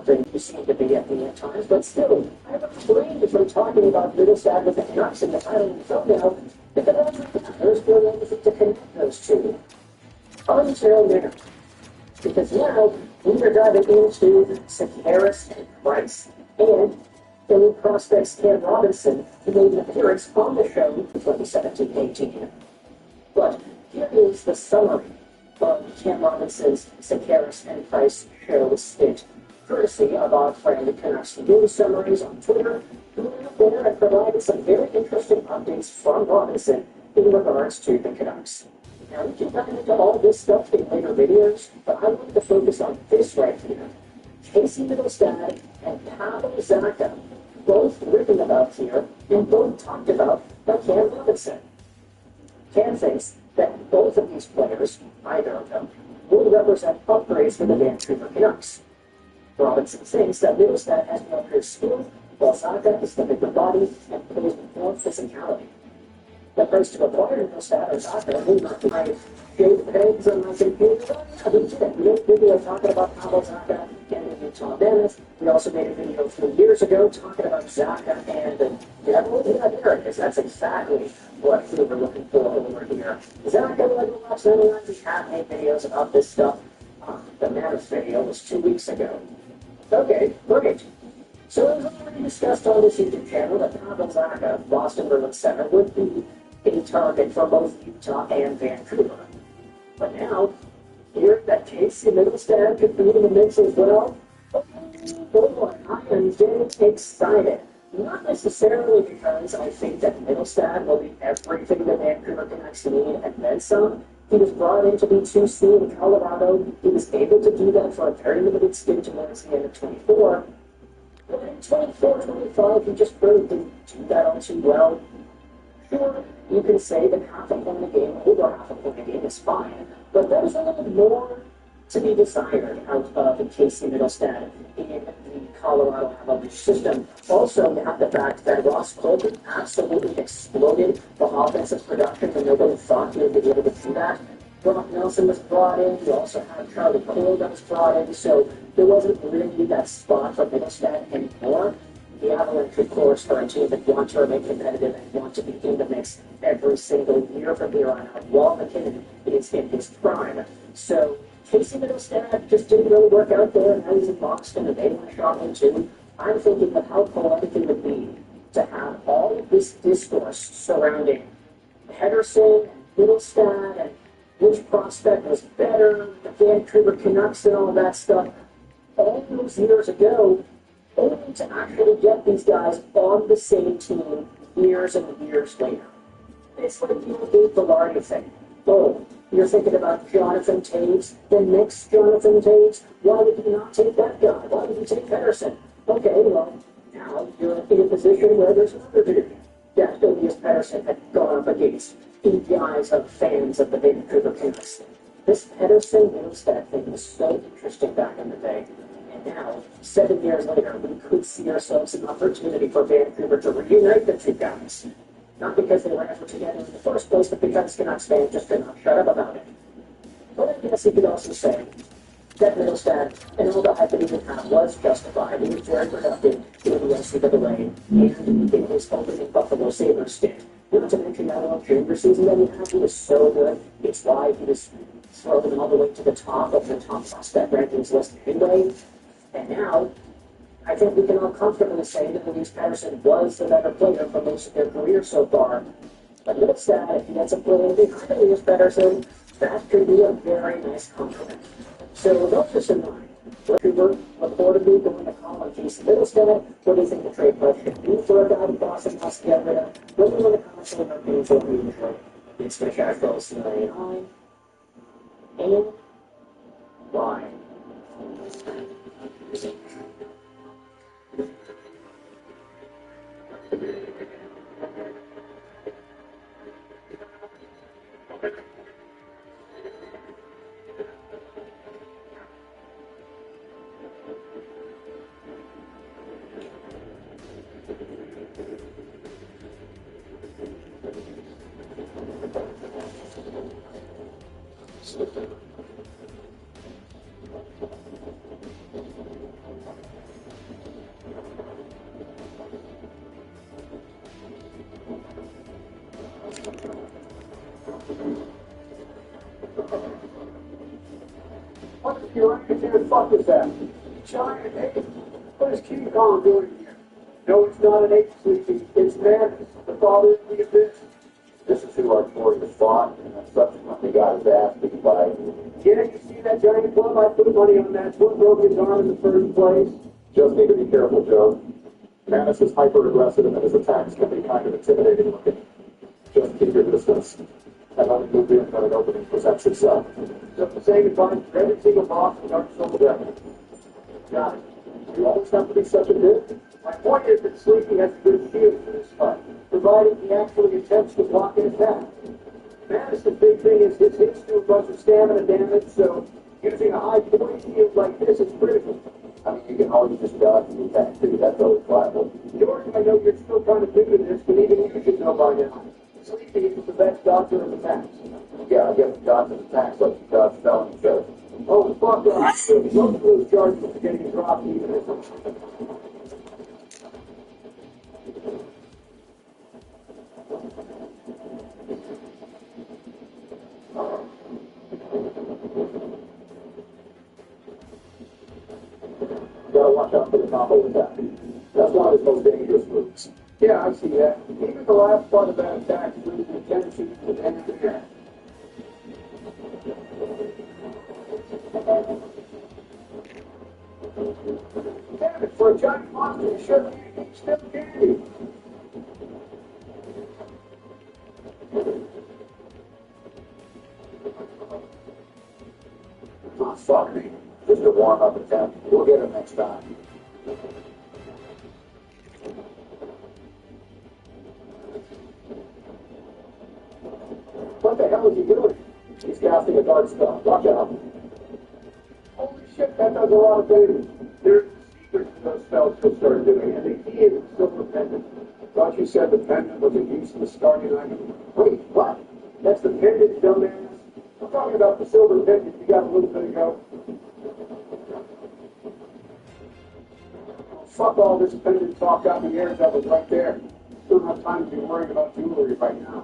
something you seem to be at me at times, but still, I refrained from talking about Middlestad with the Canucks in the title and thumbnail because there's no way to connect those two until now. Because now we are diving into Sekeres and Price, and Philly prospects Cam Robinson, who made an appearance on the show in 2017-18. But here is the summary of Cam Robinson's Sekeres and Price show stint, courtesy of our friend Canucks News Summaries on Twitter, who went up there and provided some very interesting updates from Robinson in regards to the Canucks. Now, we can dive into all this stuff in later videos, but I wanted to focus on this right here. Casey Middlestad and Pavel Zacha, both written about here and both talked about by Cam Robinson. Cam thinks that both of these players, either of them, will represent upgrades for the Vancouver Canucks. Robinson thinks that Middlestad has more good skill, while Zacha is the bigger body and plays with more physicality. The price to acquire Middlestad or Zacha will not be shaved pegs on my computer. I mean, we made a video talking about Pavel Zacha and Utah Mammoth. We also made a video a few years ago talking about Zacha and yeah, there it is. That's exactly what we were looking for over here. Zacha, like the last 99, we have made videos about this stuff. The Mammoth video was 2 weeks ago. Okay, great. So it was already discussed on this YouTube channel that Pavel Zacha, Boston Bruins center, would be a target for both Utah and Vancouver. But now, hearing that Casey Middlestad could be in the mix as well, oh boy, I am getting excited. Not necessarily because I think that Middlestad will be everything the Vancouver Canucks need and then some. He was brought in to be 2C in Colorado. He was able to do that for a very limited stint towards the end of 24. But in 24, 25, he just really didn't do that all too well. Sure, you can say that half a point a game, over half a point a game is fine, but there's a little more to be desired out of Casey Middlestad in the Colorado Avalanche system. Also, you have the fact that Ross Colton absolutely exploded the offensive production when nobody thought he would be able to do that. Brock Nelson was brought in. You also had Charlie Coyle that was brought in, so there wasn't really that spot for Middlestad anymore. The Avalanche, of course, are a team that want to remain competitive and want to be in the mix every single year from here on out, while McKinnon is in his prime. So Casey Middlestad just didn't really work out there, and now he's in Boston, and they want to shot him too. I'm thinking of how poetic it would be to have all of this discourse surrounding Pedersen and Middlestad and which prospect was better, the Vancouver Canucks and all that stuff, all those years ago, only to actually get these guys on the same team years and years later. It's like the Dave Velarde thing. Oh, you're thinking about Jonathan Toews, the next Jonathan Toews? Why did you not take that guy? Why did you take Pedersen? Okay, well, now you're in a position where there's another dude. Jack Tobias Pedersen had gone up against the eyes of fans of the Vancouver Canucks. This Pedersen-Middlestad thing was so interesting back in the day. And now, 7 years later, we could see ourselves an opportunity for Vancouver to reunite the two guys. Not because they were ever together in the first place, but because Canucks fans just could not shut up about it. But I guess you could also say that Middlestad and all the hype that he would have was justified. He was very productive in the NCAA and in his opening Buffalo Sabres stint. Not to mention that all junior season that he had, he was so good. It's why he was thrown all the way to the top of the top prospect rankings list anyway. And now, I think we can all comfortably say that Elias Pettersson was the better player for most of their career so far. But Middlestad, if he ends up playing behind Elias Pettersson, that could be a very nice compliment. So with all this in mind, Vancouver reportedly going to call on Casey Middlestad. What do you think the trade price should be for a guy in Boston must get rid of? Let me know in the comments on our page what we usually. It's the Cashflow 99 and why. can't fuck with that. Giant ape. What is King Kong doing here? No, it's not an ape sleeping. It's madness. The father of the abyss. This is who our warriors fought, and then subsequently got his ass beat by. Yeah, you see that giant club? I put money on that. What broke his arm in the first place? Just need to be careful, Joe. Manus is hyper-aggressive, and his attacks can be kind of intimidating looking. Just keep your distance, and only move in when an opening presents itself. Just the same advice for every single boss in Dark Souls ever. Got it. You always have to be such a dick. My point is that Sleepy has a good shield for this fight, provided he actually attempts to block an attack. Manus' big thing is his hits do a bunch of stamina damage, so using a high point shield like this is critical. I mean, you can always just dodge and attack too. That's always viable. George, I know you're still trying to figure this, but even you should know by now. Sleepy is the best doctor of attacks. Yeah, I guess dodge and attacks like you dodge felony shows. Oh, fuck off. Most of those charges are getting dropped even if Gotta watch out for the combo attack. That's one of his most dangerous moves. yeah, I see that. Even the last part of that attack is losing attention to the end of the air. Damn it, for a giant monster, you shouldn't eat still candy. Oh, fuck me. Just a warm-up attempt. We'll get him next time. What the hell is he doing? He's casting a dark spell. Watch out. Holy shit, that does a lot of damage. There's secrets to those spells he'll start doing, and the key is the silver pendant. Thought you said the pendant was a useless starting item. Wait, what? That's the pendant, dumbass? I'm talking about the silver pendant you got a little bit ago. Fuck all this pendant talk out in the air devils right there. Don't have time to be worried about jewelry right now.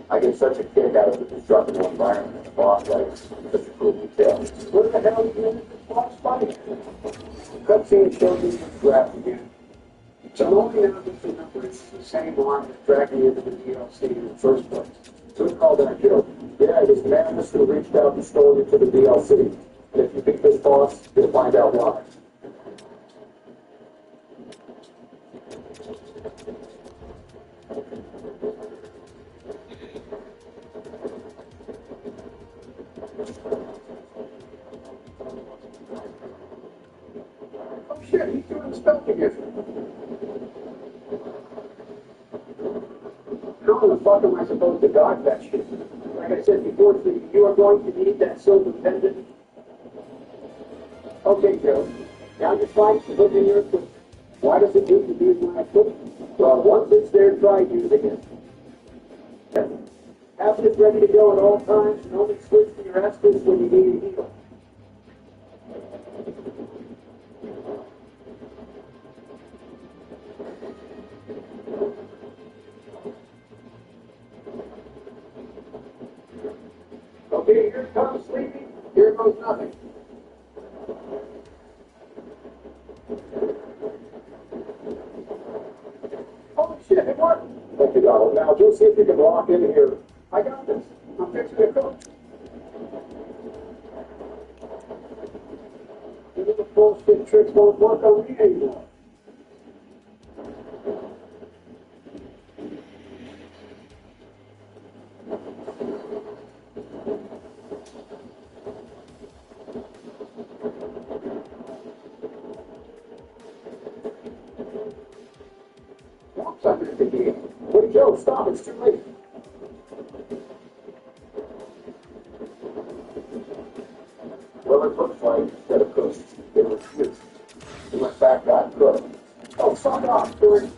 I get such a kick out of the destructible environment in the boss fight. Such a cool detail. What the hell are you doing in this boss fight? Cutscene shows you the draft again. So only now that you remember it's the same arm that dragged you into the DLC in the first place. Who called that joke? Yeah, it was Manus who reached out and stole you to the DLC. And if you beat this boss, you'll find out why. Oh shit, he's doing the spell again. How in the fuck am I supposed to dodge that shit? Like I said before, you are going to need that silver pendant. Okay, Joe. Now you're trying to look in your equipment. Why does it need to be in my equipment? Well, once it's there, try using it. Have it ready to go at all times and only switch to your Estus when you need a heal. Okay, here comes Sleepy. Here goes nothing. Holy shit, it worked! Thank you, Donald. Now, just see if you can lock in here. I got this. I'm fixing to cook. These little bullshit tricks won't work on me anymore. Oops, I'm in the game. Wait, Joe, stop. It's too late. Well, it looks like instead of cooked, it was used. He went back, got cooked. Oh, fuck off, Stuart.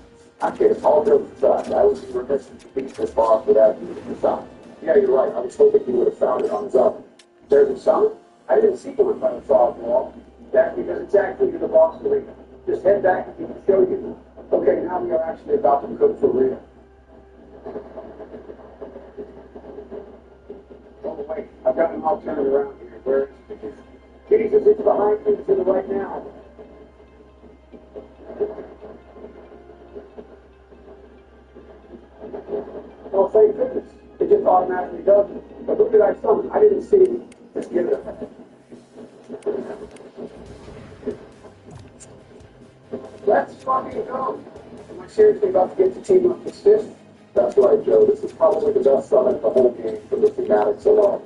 I'm kidding. All jokes aside, I would be remiss to beat this boss without using the sign. Yeah, you're right. I was hoping he would have found it on his own. There's a sign? I didn't see one by the fog wall. That's because it's actually the boss arena. Just head back and he can show you. Okay, now we are actually about to cook for real. Oh, wait, I've got them all turned around here. Where is it? Jesus, it's behind me to the right now. Oh, thank goodness. It just automatically does it. But look at that something. I didn't see it. Just give it a minute. Let's fucking go. Am I seriously about to get the team up to fifth? That's right, Joe. This is probably the best summit of the whole game for the thematics alone.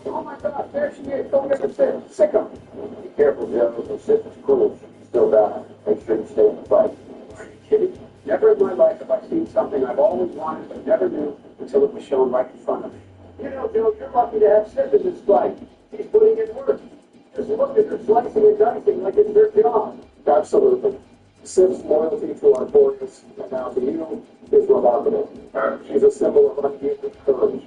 Oh my God, there she is. Don't get her sick of me. Be careful, Joe. The system's cruel. She's still down. Make sure you stay in the fight. Are you kidding? Never in my life have I seen something I've always wanted but never knew until it was shown right in front of me. You know, Joe, you're lucky to have Sip in this fight. She's putting in work. Just look at her slicing and dicing like it's her job. Absolutely. Sip's loyalty to Artorias and now to you is remarkable. She's a symbol of unyielding courage.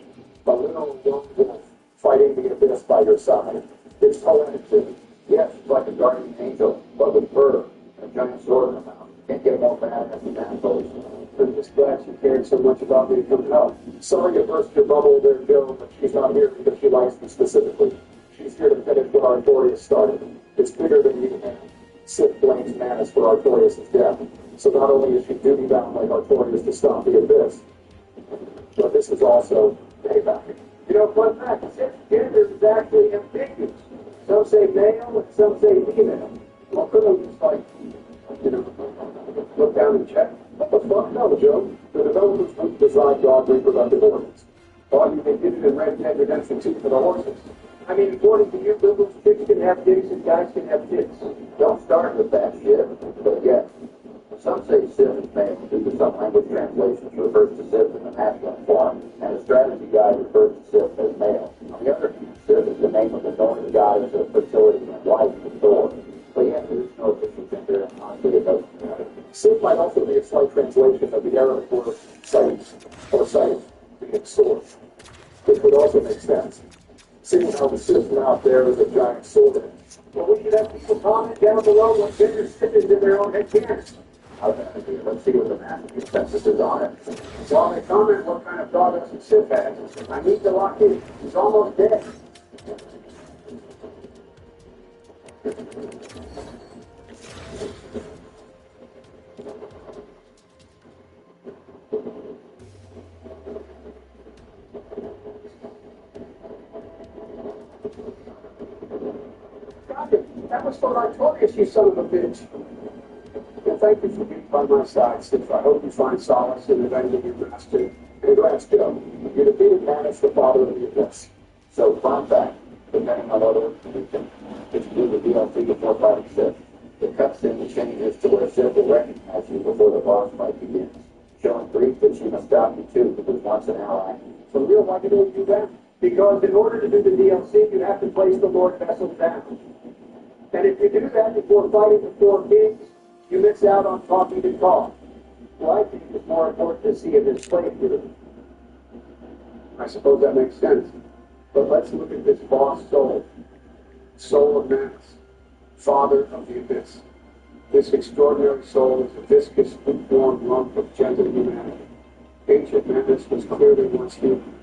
A little lone wolf fighting the abyss by your side. It's poetic too. Yes, she's like a guardian angel, but with her and a giant sword in her mouth. Can't get more badass than that, folks. I'm just glad she cared so much about me coming up. Sorry to burst your bubble there, Joe, but she's not here because she likes me specifically. She's here to finish what Artorias started. It's bigger than you can. Sip blames Manus for Artorias' death. So not only is she duty-bound like Artorias to stop the abyss, but this is also payback. You know, fun fact, Sip's gender is actually ambiguous. Some say male and some say female. Well, couldn't just like, you know, look down and check? What the fuck? No, Joe. The developers wouldn't design dog reproductive organs. Thought you could get it in Red Dead Redemption 2 for the horses. I mean, according to you, liberals, chicks can have dicks and guys can have dicks. Don't start with that shit. But yes, some say Sip is male due to some language translations refers to Sip in the masculine form, and the strategy guide refers to Sip as male. On the other hand, Sip is the name of the Northern goddess of fertility and wife of Thor. But yeah, there is no official gender, and honestly, it doesn't matter. Sip might also be a slight translation of the Arabic word sight, or sight, being sword, which would also make sense. Seeing how the Sip's mouth there is a giant sword. Well, we should have people comment down below what gender Sip is in their own head cans. Let's see what the massive consensus is on it. While they comment what kind of progress Sip has, I need to lock in. He's almost dead. That was for Artorias, you son of a bitch. And thank you for being by my side, Sip. I hope you find solace in avenging your master. Congrats, Joe. You defeated Manus, the father of the abyss. So, fun fact, depending on other information, it's due to DLC before fighting Sip. The cutscene changes to where Sip will recognize you before the boss fight begins, showing grief that she must stop you too, because once an ally. So real, why do you do that? Because in order to do the DLC, you have to place the Lord Vessel down. And if you do that before fighting the four kings, you miss out on talking to God. Well, I think it's more important to see it as playthrough. I suppose that makes sense. But let's look at this boss soul. Soul of Manus, father of the abyss. This extraordinary soul is a viscous, lukewarm lump of gentle humanity. Ancient Manus was clearly once human,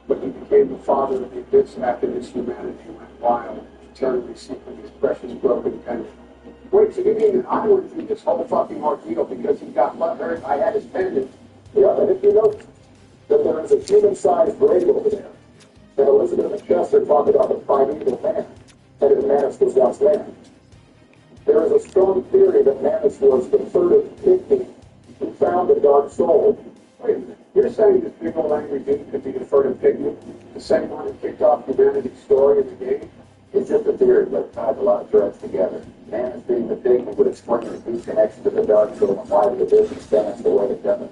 but he became the father of the abyss after this humanity went wild, eternally seeking his precious broken pendant. Wait, so you mean that I went through this whole fucking ordeal because he got butthurt, I had his pendant? Yeah, and if you notice that there is a human-sized grave over there, and Elizabeth and Chester talk about the primeval man, and if Manus was once there. There is a strong theory that Manus was the furtive pygmy who found the dark soul. Wait a minute, you're saying this big old angry dude could be the furtive pygmy, the same one who kicked off humanity's story in the game? It's just a theory, but it ties a lot of threads together. Manus being the pygmy would explain the deep connection to the dark soul and why the abyss expands the way it does.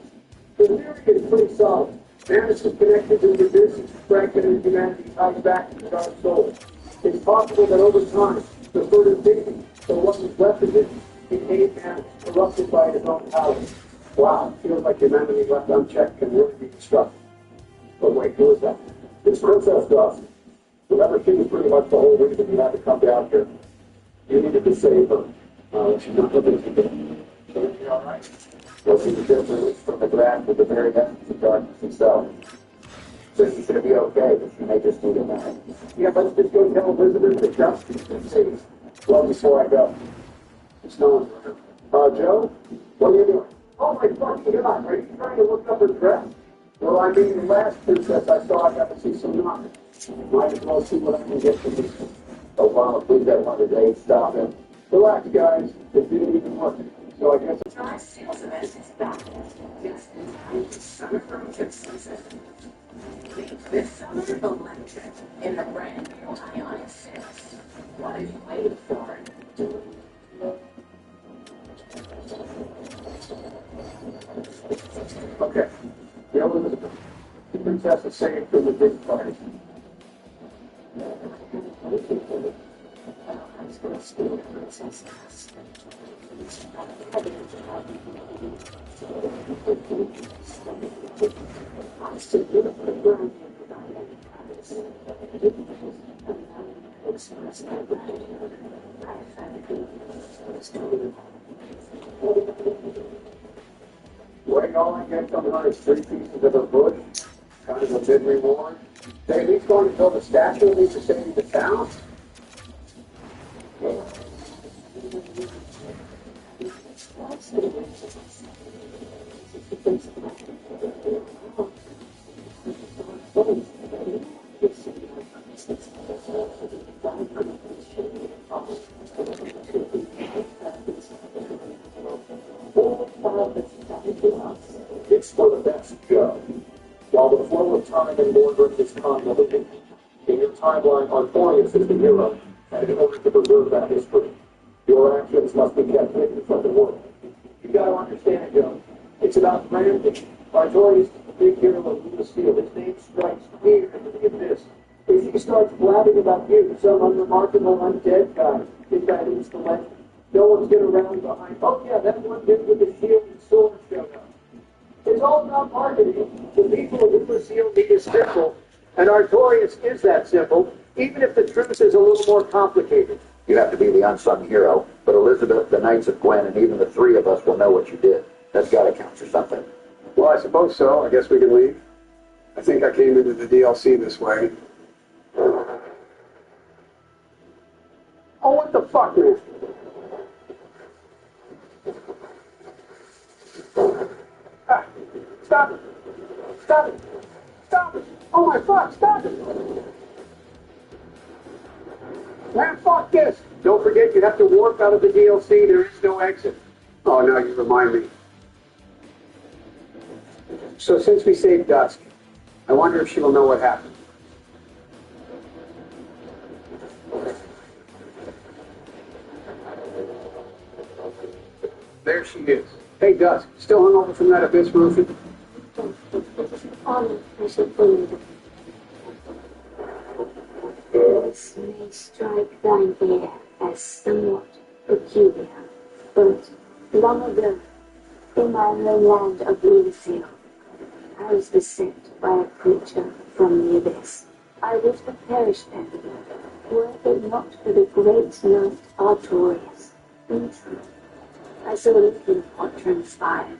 The theory is pretty solid. Manus is connected to the abyss and strengthening humanity ties back to the dark soul. It's possible that over time, the furtive pygmy, the one who's left of it, became Manus, corrupted by his own power. Wow, feels like humanity left unchecked can really be destructive. But wait, who is that? It's Princess Dust. Remember, she was pretty much the whole reason you had to come down here. You needed to save her. She's not looking to do. So you're all right. Well, she was just released from the ground with the very essence of darkness itself. So she's going to be okay, but she may just need a minute. Yeah, let's just go tell Elizabeth that Dusty's been safe. Well, before I go. It's no one. Joe? What are you doing? Oh, my fucking God. Are you trying to look up her dress? Well, I mean, the last princess I saw, I got to see some knowledge. Might as well see what I can get from this. Oh, wow, please, that one today. Stop it. Relax, guys. It didn't even work. So I guess it's... Dry sales event is back. Just in time for summer furniture season. This summer, electric in the brand new Ionic 6. What are you waiting for? Okay. The Elizabeth. The princess is saved from the big party. What all I get from her is 3 pieces of her bush, kind of a big reward. They at least going to build a statue of me for saving the town? It's for the best, Joe. While the flow of time and boardroom is convoluted, in your timeline, Artorias is the hero, and in order to preserve that history, your actions must be kept hidden from the world. You gotta understand, Joe. It's about branding. Artorias is the big hero of Lucille. His name strikes clear into the abyss. If he starts blabbing about you, some unremarkable undead guy, think that is the legend. No one's gonna rally behind, oh yeah, that one dude with the shield and sword showed up. It's all about marketing. The people of Lucille need a symbol, and Artorias is that symbol, even if the truth is a little more complicated. You have to be the unsung hero, but Elizabeth, the Knights of Gwen, and even the 3 of us will know what you did. That's gotta count for something. Well, I suppose so. I guess we can leave. I think I came into the DLC this way. Oh, what the fuck, man? Ah, stop it! Stop it! Stop it! Oh my fuck, stop it! Man, fuck this! Don't forget you have to warp out of the DLC. There is no exit. Oh, now you remind me. So since we saved Dusk, I wonder if she will know what happened. There she is. Hey, Dusk, still hungover from that abyss roofing? This may strike thine ear as somewhat peculiar, but long ago, in my homeland of Lucille, I was beset by a creature from the abyss. I would have perished there, were it not for the great knight Artorias. I saw little of what transpired,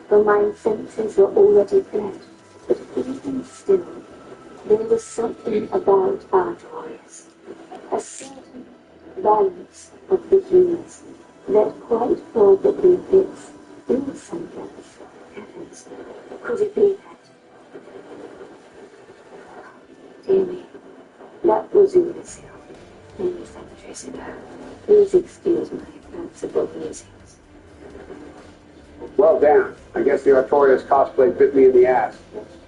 for my senses were already fled, but even still, there was something about Artorias, a certain balance of the humors that quite forwardly fits in semblance. Heavens, could it be that? Dear me, that was Lucille, many centuries ago. Please excuse my fanciful musings. Well, damn. I guess the Artorias cosplay bit me in the ass.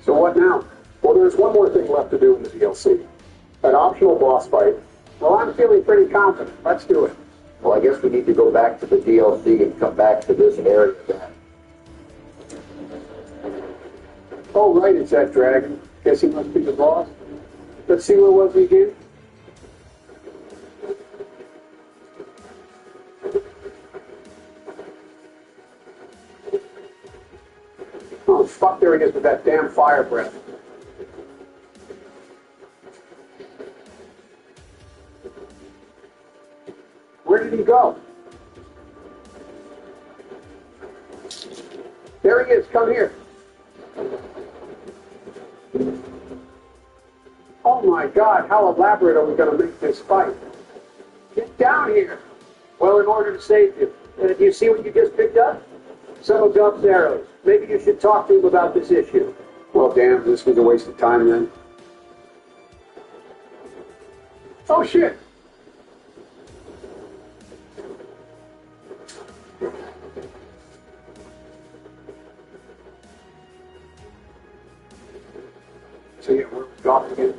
So what now? Well, there's one more thing left to do in the DLC. An optional boss fight. Well, I'm feeling pretty confident. Let's do it. Well, I guess we need to go back to the DLC and come back to this area again. Oh, right, it's that dragon. Guess he must be the boss. Let's see where was he again? Oh, fuck, there he is with that damn fire breath. did he go? There he is. Come here. Oh my God, how elaborate are we going to make this fight? Get down here. Well, in order to save you. Do you see what you just picked up? Some of Duff's arrows. Maybe you should talk to him about this issue. Well, damn, this was a waste of time then. Oh, shit. So, yeah, we're golfing again.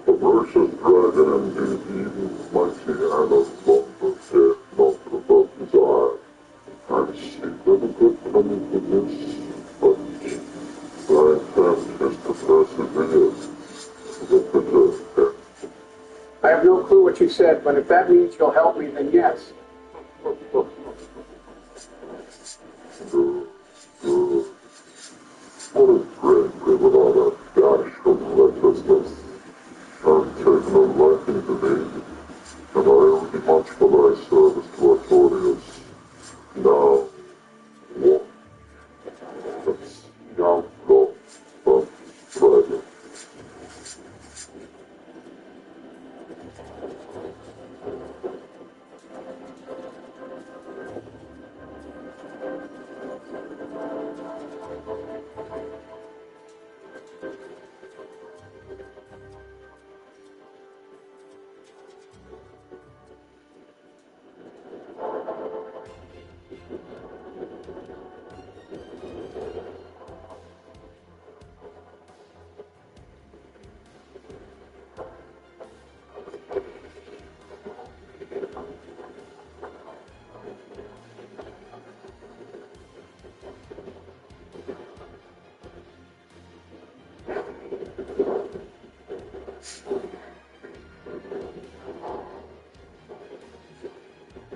The version dragon and evil mighty and of lumber said not above desire. And she never could come into this, but thy intent is to persevere to the bitter end. I have no clue what you said, but if that means you'll help me, then yes. What a dread with all that dash of recklessness. I've taken a liking to thee, and I owe thee much for thy service to Artorius. Now, what? Let's now go from dragon.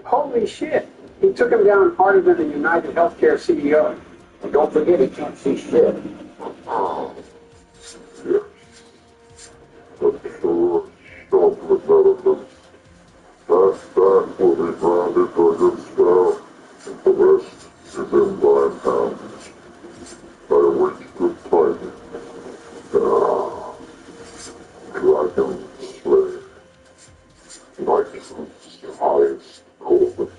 Holy shit! He took him down harder than the United Healthcare CEO. And don't forget, he can't see shit. Yes. The sure stop with medicines. That will be branded for good spell. The rest is in thine hands. I await good timing. Dragon slayer. Knight's highest calling.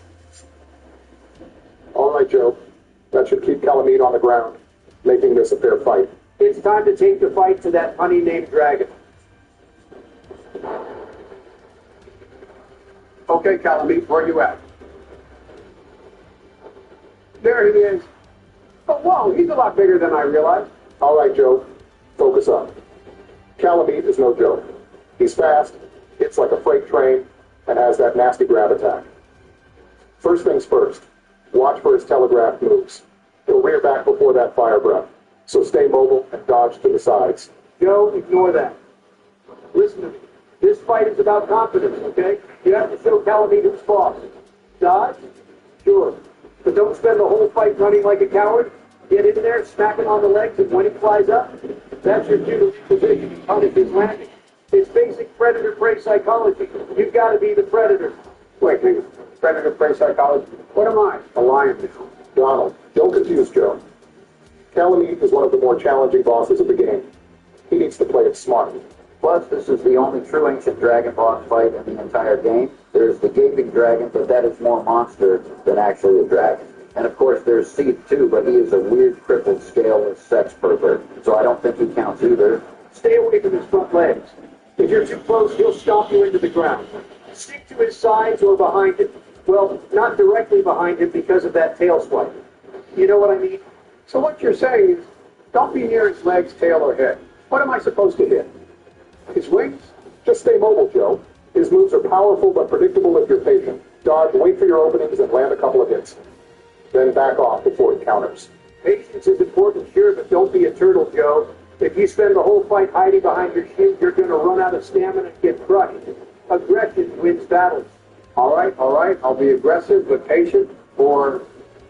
All right, Joe. That should keep Calamite on the ground, making this a fair fight. It's time to take the fight to that honey named Dragon. Okay, Calamite, where you at? There he is. Oh, whoa, he's a lot bigger than I realized. All right, Joe. Focus up. Calamite is no joke. He's fast, hits like a freight train, and has that nasty grab attack. First things first, watch for his telegraph moves. He'll rear back before that fire breath, so stay mobile and dodge to the sides. Joe, ignore that. Listen to me. This fight is about confidence, okay? You have to show Calamite who's boss. Dodge? Sure. But don't spend the whole fight running like a coward. Get in there, smack him on the legs, and when he flies up, that's your cue to reposition and punish his landing. It's basic predator-prey psychology. You've got to be the predator. Wait, hang on. Predator-prey psychology? What am I? A lion now. Donald, don't confuse Joe. Calamite is one of the more challenging bosses of the game. He needs to play it smart. Plus, this is the only true ancient dragon boss fight in the entire game. There's the gaping dragon, but that is more monster than actually a dragon. And of course, there's Seed too, but he is a weird crippled scaleless sex pervert, so I don't think he counts either. Stay away from his front legs. If you're too close, he'll stomp you into the ground. Stick to his sides or behind him. Well, not directly behind him because of that tail swipe. You know what I mean? So what you're saying is, don't be near his legs, tail, or head. What am I supposed to hit? His wings? Just stay mobile, Joe. His moves are powerful but predictable if you're patient. Dodge, wait for your openings, and land a couple of hits. Then back off before he counters. Patience is important, sure, but don't be a turtle, Joe. If you spend the whole fight hiding behind your shin, you're going to run out of stamina and get crushed. Aggression wins battles. All right, I'll be aggressive but patient, or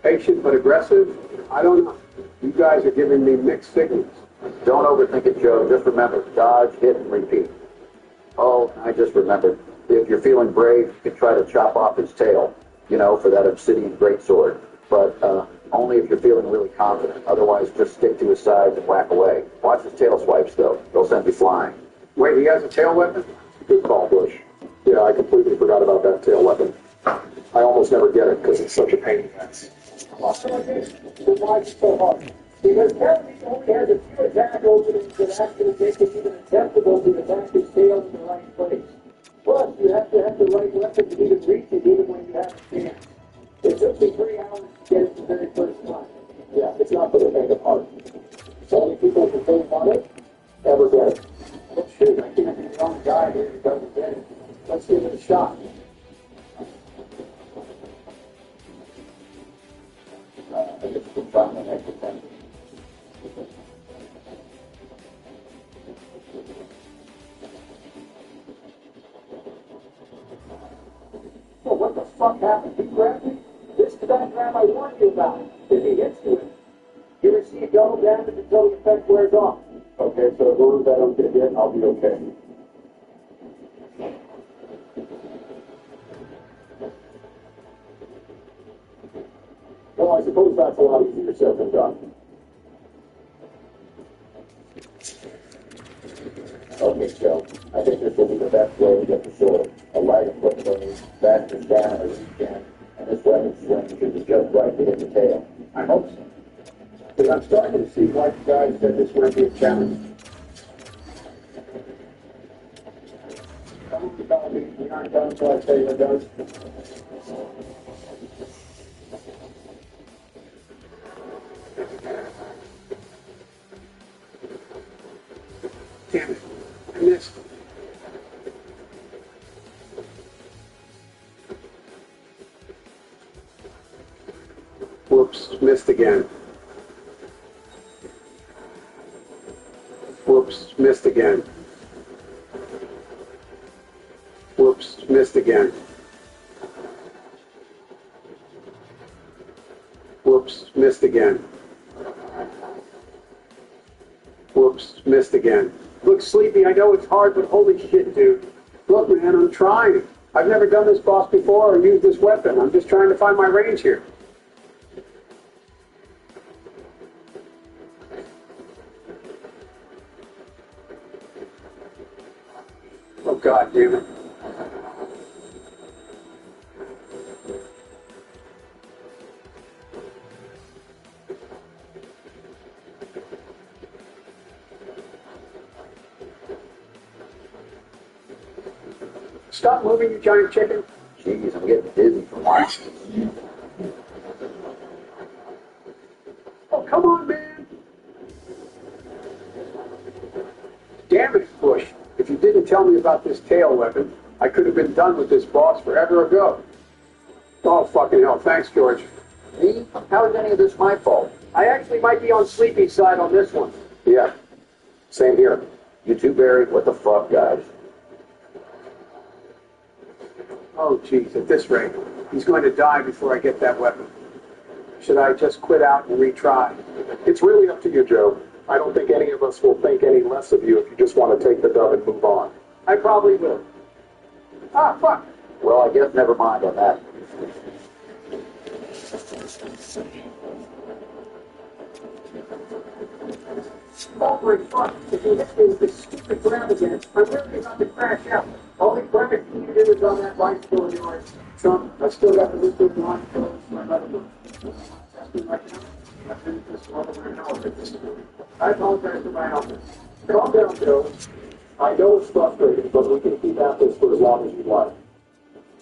patient but aggressive. I don't know. You guys are giving me mixed signals. Don't overthink it, Joe. Just remember, dodge, hit, and repeat. Oh, I just remembered. If you're feeling brave, you can try to chop off his tail, for that obsidian greatsword. But only if you're feeling really confident. Otherwise, just stick to his sides and whack away. Watch his tail swipes, though. They'll send you flying. Wait, he has a tail weapon? Good call, Bush. Yeah, I completely forgot about that tail weapon. I almost never get it because it's such a pain in the ass. Also, I guess, why is it so hard? Because Calamity only has a few attack openings that actually make it even attemptable to attack his tail in the right place. Plus, you have to have the right weapon to even reach it even when you have a chance. It took me 3 hours to get it the very first time. Yeah, it's not for the faint of heart. So many people who don't want it, ever get it. Well, shoot, I can't be the only guy here who doesn't get it. Let's give it a shot. I guess we'll try the next attempt. Well, what the fuck happened? He grabbed me? This is that grab I warned you about. If he hits you, you receive double damage until the effect wears off. Okay, so as long as I don't get hit, I'll be okay. Well, I suppose that's a lot easier said than done. Okay, Joe. I think this will be the best way to get the sword. A lighter footplate, faster stamina as you can, and this weapon swing should be just right to hit the tail. I hope so. Because I'm starting to see why you guys said this might be a challenge. Come on, Bobby. We aren't done until I say we're done. Damn it. I missed. Whoops, missed again. Whoops, missed again. Whoops, missed again. Whoops, missed again. Whoops, missed again. Look, Sleepy, I know it's hard, but holy shit, dude. Look, man, I'm trying. I've never done this boss before or used this weapon. I'm just trying to find my range here. Oh, God damn it. Stop moving, you giant chicken. Jeez, I'm getting dizzy from watching. Oh, come on, man. Damn it, Bush. If you didn't tell me about this tail weapon, I could have been done with this boss forever ago. Oh, fucking hell. Thanks, George. Me? How is any of this my fault? I actually might be on Sleepy's side on this one. Yeah. Same here. You two, Barry? What the fuck, guys? Oh, jeez, at this rate, he's going to die before I get that weapon. Should I just quit out and retry? It's really up to you, Joe. I don't think any of us will think any less of you if you just want to take the dub and move on. I probably will. Ah, fuck. Well, I guess never mind on that. Oh my fuck, if you hit me with this stupid grab again, I'm really about to crash out. All the crash you do is on that bicycle of yours. Trump, I still got the liquid line closed to my medical. Right now. I've been this for over an hour at this point. I apologize for my outfit. Calm down, Joe. I know it's frustrating, but we can keep at this for as long as you like.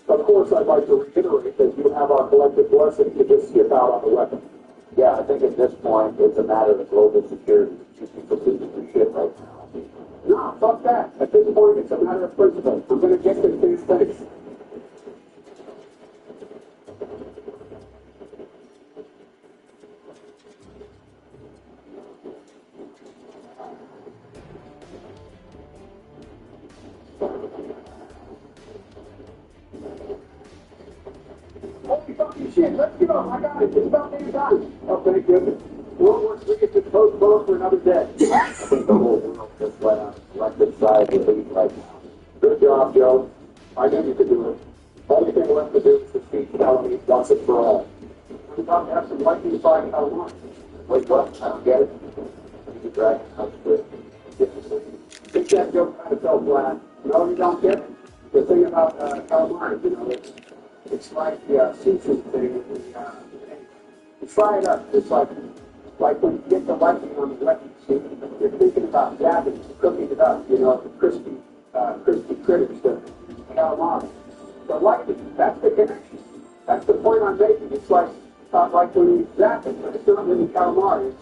Of course, I'd like to reiterate that you have our collective blessing to just skip out on the weapon. Yeah, I think at this point, it's a matter of global security. You people losing your shit right now. No, fuck that. At this point, it's a matter of principle. I'm going to get this thing finished. Holy fucking shit, let's go. I got it. It's about damn time. Oh, thank goodness. World War III is just postponed for another day. I think the whole world just went on the collective side of the league right now. Good job, Joe. I knew you could do it. Only thing left to do is defeat Calamity once and for all. We're about to have some lightning fight Calamari. Wait, what? I don't get it. The dragon comes with. Think that joke kind of fell flat. No, you don't get it. The thing about calamari, it's like the seafood thing. You fry it up. It's like when you get the lightning on the wet sheet, you're thinking about zapping, cooking it up, the crispy critters, the calamari. The lightning, that's the connection. That's the point I'm making. It's like when you zap it, but it's not really calamari.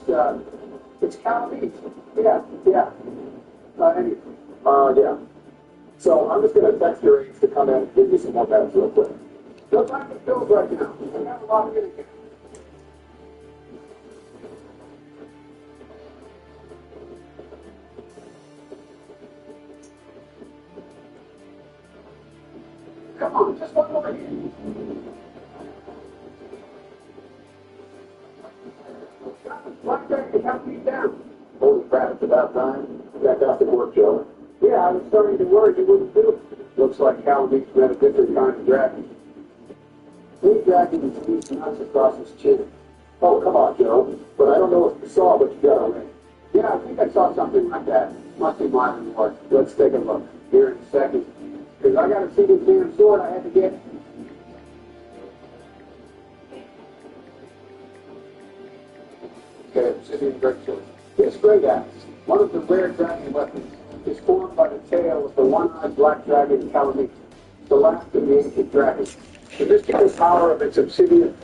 It's calamari. Yeah. Anyway, yeah. So I'm just going to text your aides to come in and give you some more bets real quick. No time for pills right now. We have a lot of getting here. Come on, just one more here. Blackjack can help me down. Holy crap, it's about time. Fantastic work, Joe. Yeah, I was starting to worry you wouldn't do it. Looks like Calamite's met a different kind of dragon. Big dragon with these nuts across his chin. Oh, come on, Joe. But I don't know if you saw what you got on it. Yeah, I think I saw something like that. Must be my reward. Let's take a look here in a second. Because I got to see this damn sword I had to get. Okay, obsidian greatsword. This great axe, one of the rare dragon weapons, is formed by the tail of the one-eyed black dragon Calamite, the last of the ancient dragons. The mystical power of its obsidian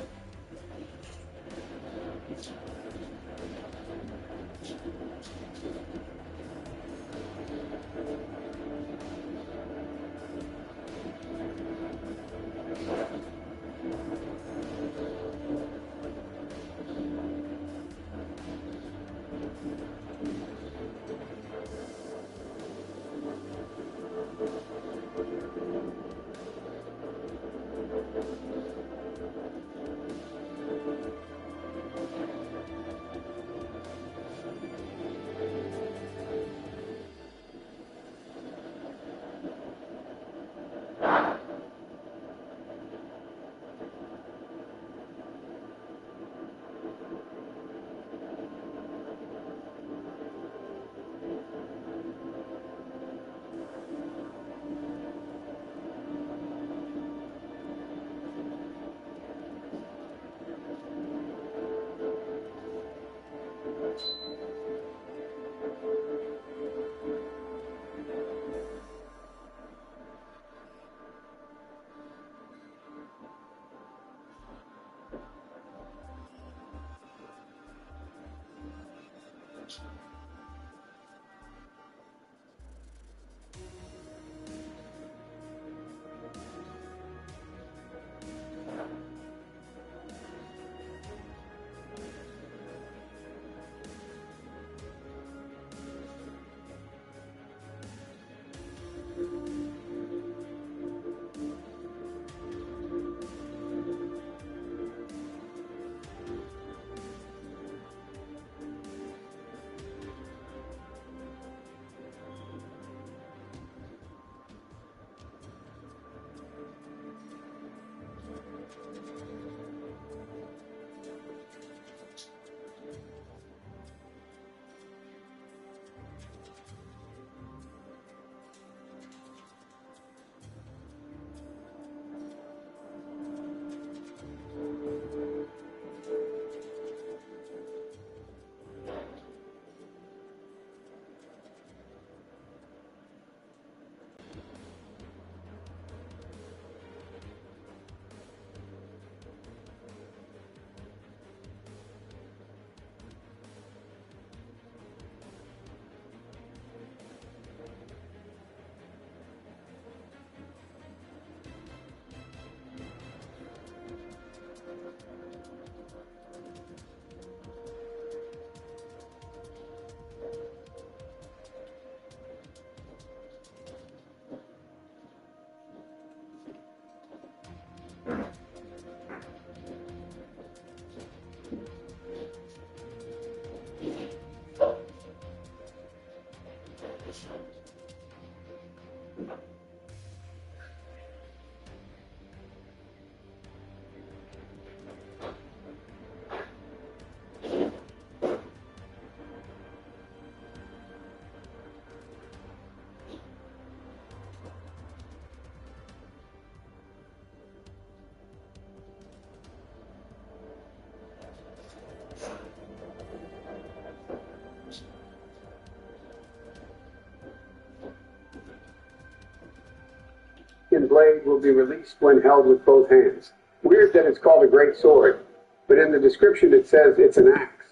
Blade will be released when held with both hands. Weird that it's called a great sword, but in the description it says it's an axe.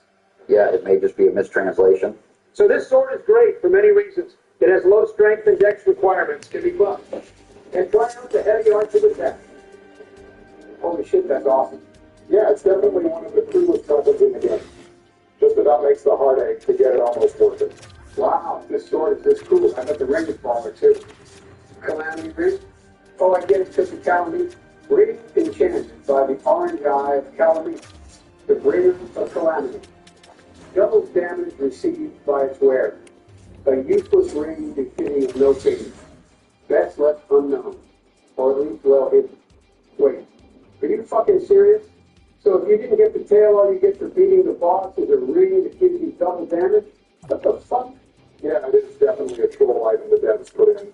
Yeah, it may just be a mistranslation. So this sword is great for many reasons. It has low strength and dex requirements, can be buffed, and try out the heavy arts of attack. Holy shit, that's awesome. Yeah, it's definitely one of the coolest weapons in the game. Just about makes the heartache to get it almost worth it. Wow, this sword is this cool. I bet the ring is baller too. Calamity ring? Oh, I get it because of Calamity. Ring enchanted by the orange eye of Calamity, the bringer of Calamity. Doubles damage received by its wearer. A useless ring befitting of no king. Best left unknown, or at least well hidden. Wait, are you fucking serious? So if you didn't get the tail, all you get for beating the boss is a ring that gives you double damage? What the fuck? Yeah, it is definitely a troll item the devs put in.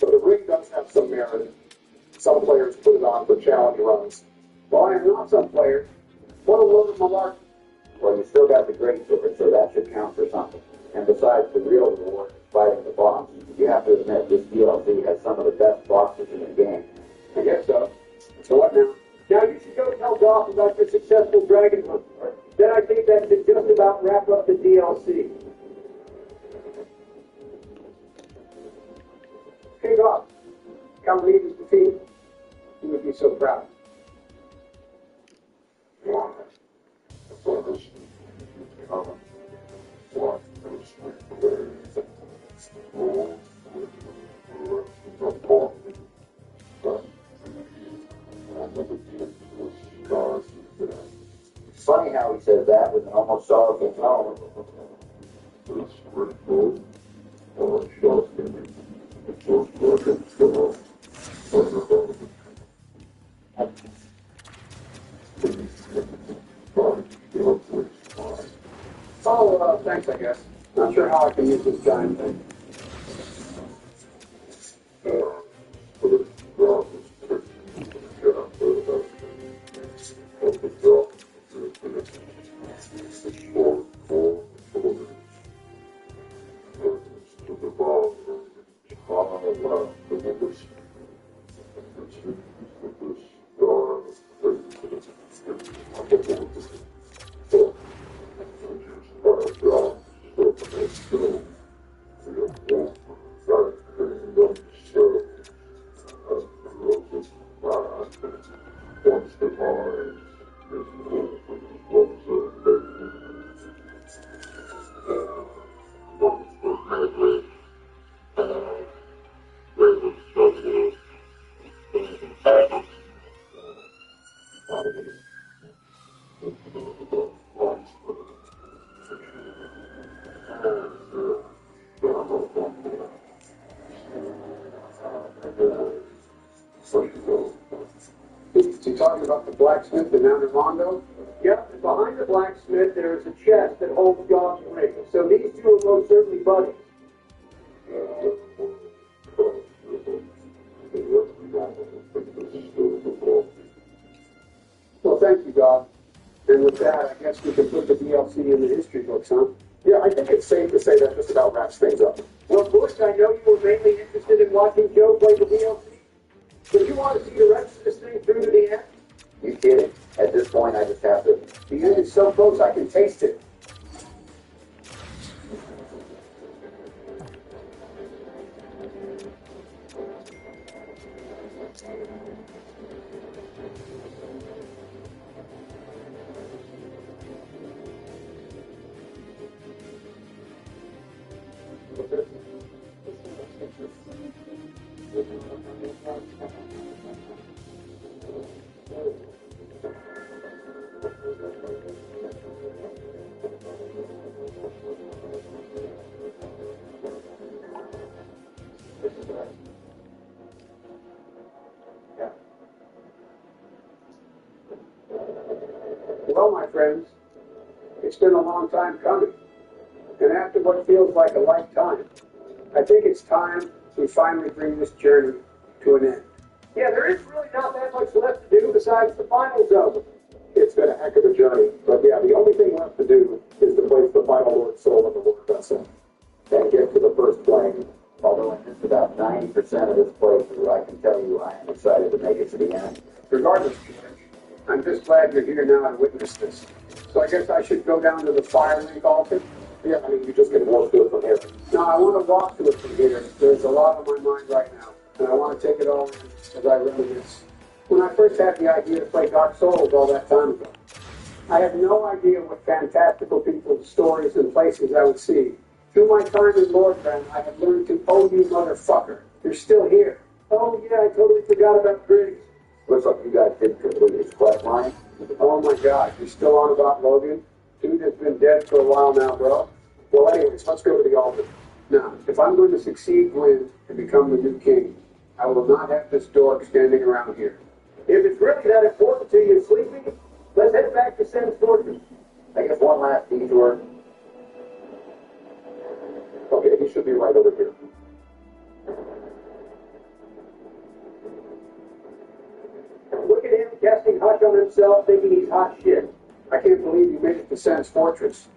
But the ring does have some merit. Some players put it on for challenge runs. Well, I am not some player. What a load of malarkey. Well, you still got the great sword, so that should count for something. And besides the real reward is fighting the boss, you have to admit this DLC has some of the best bosses in the game. I guess so. So what now? Now you should go tell Goff about your successful dragon hunt. Then I think that should just about wrap up the DLC. Hey Goff, Calamity is defeated. You would be so proud. It's funny how he says that with an almost sorrowful tone. Oh, thanks, I guess. Not sure how I can use this giant thing. You talking about the blacksmith in Mount Rondo? Yep, and behind the blacksmith there is a chest that holds Goff's ring. So these two are most certainly buddies. Well, thank you, Goff. And with that, I guess we can put the DLC in the history books, huh? Yeah, I think it's safe to say that just about wraps things up. Well, Bush, I know you were mainly interested in watching Joe play the DLC. But you want to see the rest of this thing through to the end? You kidding? At this point, I just have to. The end is so close I can taste it. Yeah. Well, my friends, it's been a long time coming. And after what feels like a lifetime, I think it's time we finally bring this journey to an end. Yeah, there is really not that much left to do besides the final zone. It's been a heck of a journey, but yeah, the only thing left to do is to place the final Lord Soul in the Lord Vessel. Then get to the first plane. Although I missed about 90% of this playthrough, I can tell you I am excited to make it to the end. Regardless, George, I'm just glad you're here now to witness this. So I guess I should go down to the fire link altar? Yeah, I mean, you just can walk to it from here. No, I want to walk to it from here. There's a lot on my mind right now, and I want to take it all in as I reminisce. When I first had the idea to play Dark Souls all that time ago, I had no idea what fantastical people's stories and places I would see. Through my time in Lordbrand, I have learned to, oh, you motherfucker, you're still here. Oh, yeah, I totally forgot about Griggs. Looks like you guys did complete his quest line. Oh, my God, you're still on about Logan? Dude has been dead for a while now, bro. Well, anyways, let's go to the altar. Now, if I'm going to succeed, Glenn, and become the new king, I will not have this dork standing around here. If it's really that important to you, Sleepy, let's head back to Sam's Fortress. I guess one last detour. Okay, he should be right over here. Look at him casting hot on himself, thinking he's hot shit. I can't believe he made it to Sam's Fortress.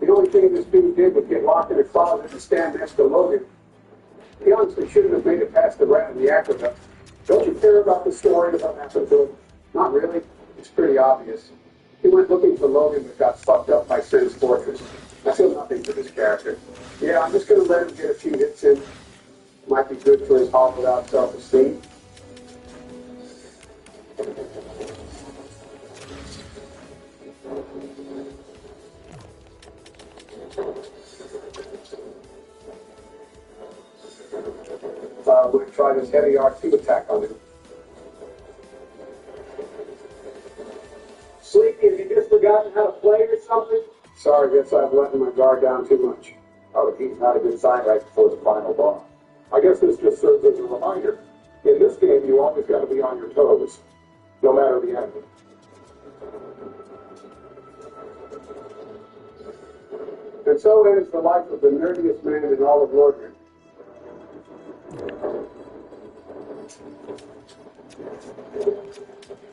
The only thing this dude did was get locked in a closet and stand next to Logan. He honestly shouldn't have made it past the rat and the aqueduct. Don't you care about the story about happened to him? Not really. It's pretty obvious. He went looking for Logan but got fucked up by Sam's Fortress. I feel nothing for this character. Yeah, I'm just going to let him get a few hits in. Might be good for his hollowed out self-esteem. We're going to try this heavy R2 attack on him. Sleepy, have you just forgotten how to play or something? Sorry, guess I've let my guard down too much. Oh, the key's not a good sign right before the final boss. I guess this just serves as a reminder. In this game, you always got to be on your toes, no matter the enemy. And so ends the life of the nerdiest man in all of Lordran.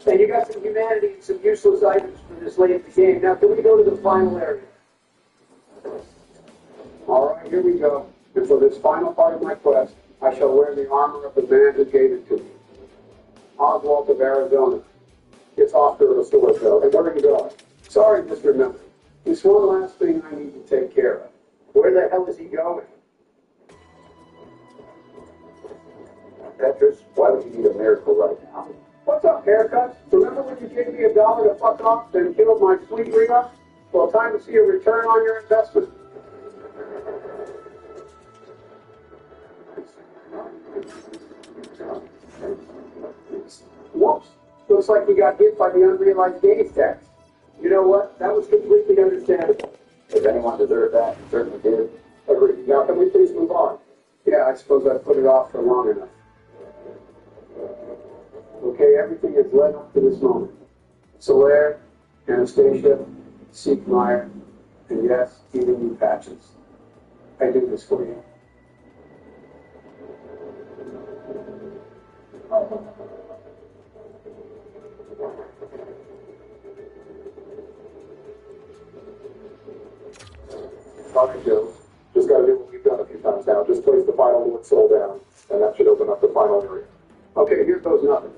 And you got some humanity and some useless items for this late in the game. Now, can we go to the final area? All right, here we go. And for this final part of my quest, I shall wear the armor of the man who gave it to me. Oswald of Arizona. It's off to the store, though. And where are you going? Sorry, Mr. Miller. There's one last thing I need to take care of. Where the hell is he going? Petrus, why would you need a miracle right now? What's up, haircuts? Remember when you gave me $1 to fuck off, then killed my fleet re-up? Well, time to see a return on your investment. Whoops. Looks like you got hit by the unrealized gains tax. You know what? That was completely understandable. If anyone deserved that, it certainly did. Agreed. Now, can we please move on? Yeah, I suppose I put it off for long enough. Okay, everything has led up to this moment. Solaire, Anastasia, Siegmeyer, and yes, even you Patches. I do this for you. All right, Joe. Just got to do what we've done a few times now. Just place the final Lord Soul down, and that should open up the final area. Okay, here goes nothing.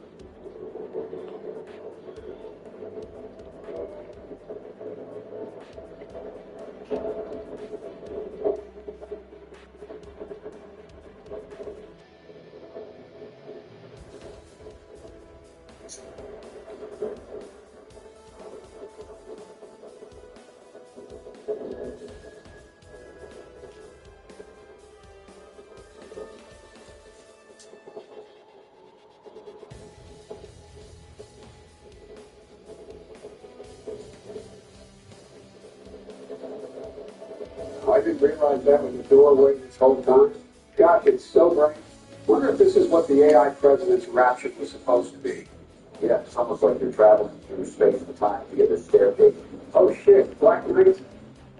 I didn't realize that was the doorway this whole time. Gosh, it's so bright. Wonder if this is what the AI president's rapture was supposed to be. Yeah, it's almost like you're traveling through space and time to get this staircase. Oh shit, Black Knight?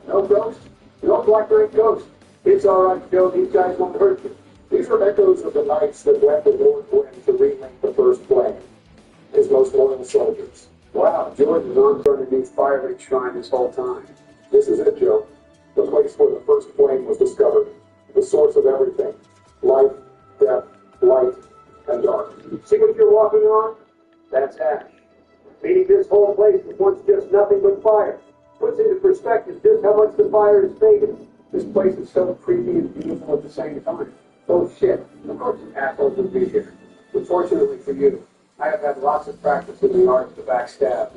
No ghost? No Black Knight ghost. It's alright, Joe, these guys won't hurt you. These are echoes of the knights that went with Lord Gwyn to relink the first flame, his most loyal soldiers. Wow, George was on underneath Firelink Shrine this whole time. This is it, Joe. The place where the first flame was discovered. The source of everything. Life, death, light, and dark. See what you're walking on? That's ash. Meaning this whole place was once just nothing but fire. Puts into perspective just how much the fire has faded. This place is so creepy and beautiful at the same time. Oh shit, of course you assholes would be here. But fortunately for you, I have had lots of practice in the art of the backstab.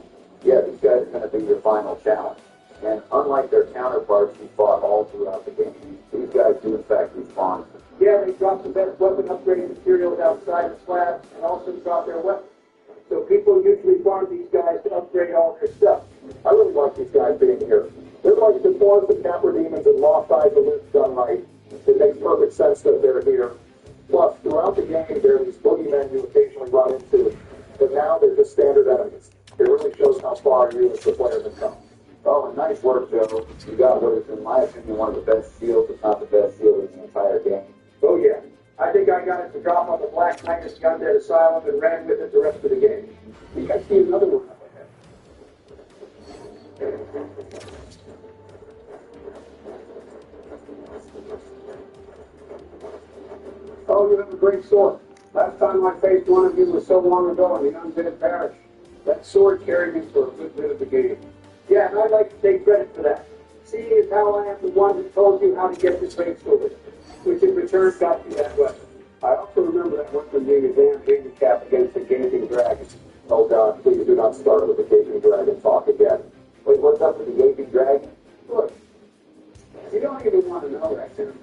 Yeah, these guys are going to be your final challenge. And unlike their counterparts who fought all throughout the game, these guys do in fact respond. Yeah, they dropped the best weapon upgrading materials outside the slabs and also dropped their weapons. So people usually farm these guys to upgrade all their stuff. I really like these guys being here. They're like the Dwarves and Capra Demons and Lost Eyes of Live done right. It makes perfect sense that they're here. Plus, throughout the game, there are these boogeymen you occasionally run into, but now they're just standard enemies. It really shows how far you as the player have come. Oh, and nice work, Joe. You got what is, in my opinion, one of the best shields, if not the best shield in the entire game. Oh yeah, I think I got it to drop on the Black Knight's Gundead Asylum and ran with it the rest of the game. I think I see another one up ahead. Oh, you have a great sword. Last time I faced one of you was so long ago in the Undead Parish. That sword carried me for a good bit of the game. Yeah, and I'd like to take credit for that. Seeing as how I am the one who told you how to get this great sword, which in return got you that weapon. I also remember that weapon being a damn handicap against the gaping dragon. Oh God, please do not start with the Gaping Dragon talk again. Wait, what's up with the gaping dragon? Look, you don't even want to know that, Tim.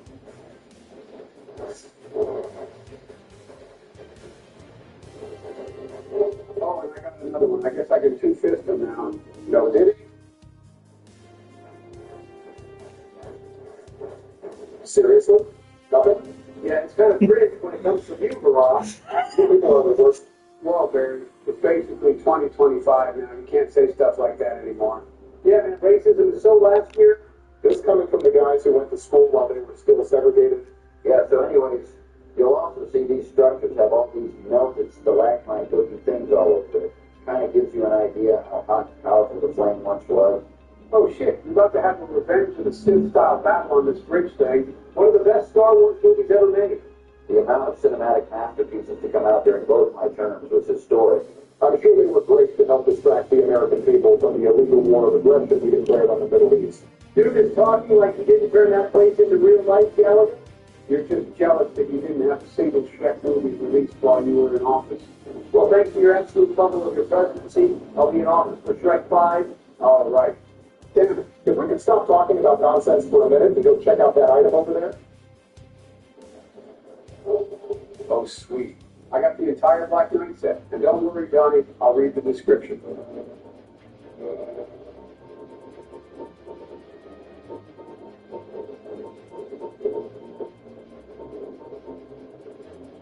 Oh, and I got another one. I guess I can two-fist him now. No, did he? Seriously? Nothing? Yeah, it's kind of bridge when it comes to you, Barrage. Well, Barry, it's basically 2025 now. You can't say stuff like that anymore. Yeah, man, racism is so last year. This coming from the guys who went to school while they were still segregated. Yeah, so anyways, you'll also see these structures have all these melted stalagmite-looking things all over it. Kind of gives you an idea how hot and powerful the flame once was. Oh shit, you're about to have a Revenge of the Sith-style battle on this bridge thing. One of the best Star Wars movies ever made. The amount of cinematic masterpieces to come out during both my terms was historic. I'm sure they were great to help distract the American people from the illegal war of aggression we declared on the Middle East. Dude is talking like he didn't turn that place into real life, Gallagher. You're just jealous that you didn't have a single Shrek movie released while you were in office. Well, thanks to your absolute fumble of your presidency, I'll be in office for Shrek 5. All right. David, if we could stop talking about nonsense for a minute and go check out that item over there. Oh, sweet. I got the entire Black Knight set. And don't worry, Johnny, I'll read the description.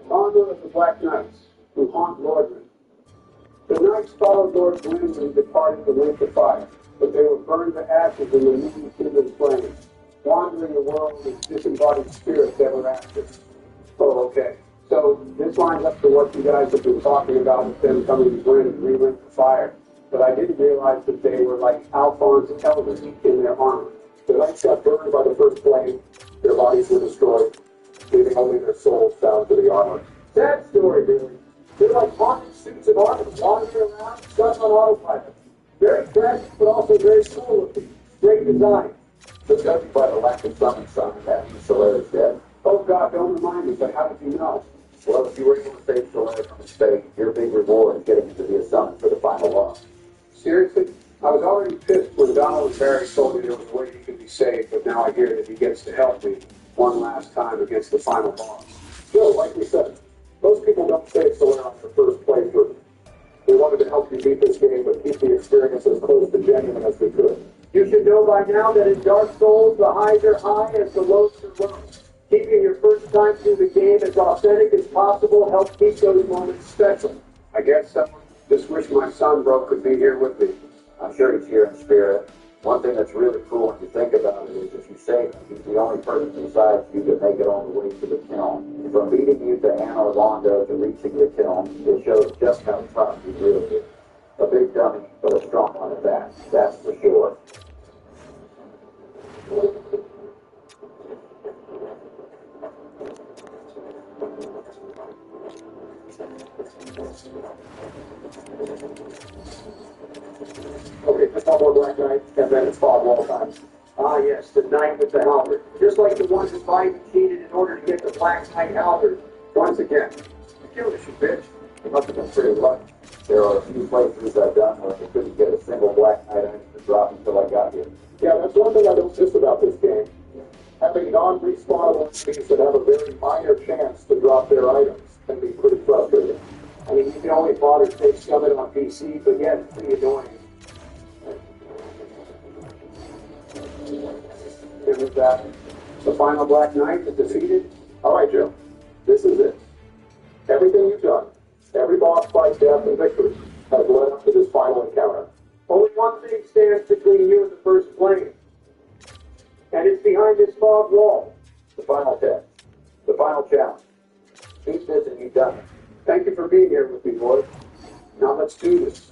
Honor of the Black Knights, who haunt Lordran. The Knights followed Lord Gwyn when he departed the Link of Fire, but they were burned to ashes in the new kindled flames, wandering the world as disembodied spirits ever after. Oh, okay. So this lines up to what you guys have been talking about with them coming to Gwyn and relink the fire. But I didn't realize that they were like Alphonse elders in their armor. The knights got burned by the first flame. Their bodies were destroyed, leaving only their souls bound to the armor. Sad story, really. They're like haunted suits of armor, wandering around, stuck on autopilot. Very tragic, but also very cool looking. Great design. So judging by the lack of summon sign, that means Solaire's dead. Oh God, don't remind me, but how did you know? Well, if you were able to save Solaire from his fate, your big reward is getting him to be a summon for the final boss. Seriously? I was already pissed when Donald and Barry told me there was a way he could be saved, but now I hear that he gets to help me one last time against the final boss. Joe, like we said, most people don't save Solaire on their first playthrough. We wanted to help you beat this game, but keep the experience as close to genuine as we could. You should know by now that in Dark Souls, the highs are high as the lows are low. Keeping your first time through the game as authentic as possible. possible help keep those moments special. I guess someone just wish my son, bro, could be here with me. I'm sure he's here in spirit. One thing that's really cool when you think about it is if you say he's the only person besides you to make it all the way to the kiln. From meeting you to Anne Orlando to reaching the kiln, it shows just how tough he really is. A big dummy, but a strong one at that. That's for sure. Okay, just one more Black Knight, and then it's Bob Wall time. Ah, yes, the knight with the halberd. Just like the one that Biden cheated in order to get the Black Knight halberd. Once again, you killed us, you bitch. It must have been pretty lucky. There are a few playthroughs I've done where I couldn't get a single Black Knight item to drop until I got here. Yeah, that's one thing I don't miss about this game. Having non-respawnable enemies that have a very minor chance to drop their items can be pretty frustrating. I mean, you can only bother to take Summit on PC, but yet it's pretty annoying. And with that, the final Black Knight is defeated. All right, Joe, this is it. Everything you've done, every boss fight, death, and victory has led up to this final encounter. Only one thing stands between you and the first flame. And it's behind this fog wall. The final test. The final challenge. Beat this and you've done it. Thank you for being here with me, boys. Now let's do this.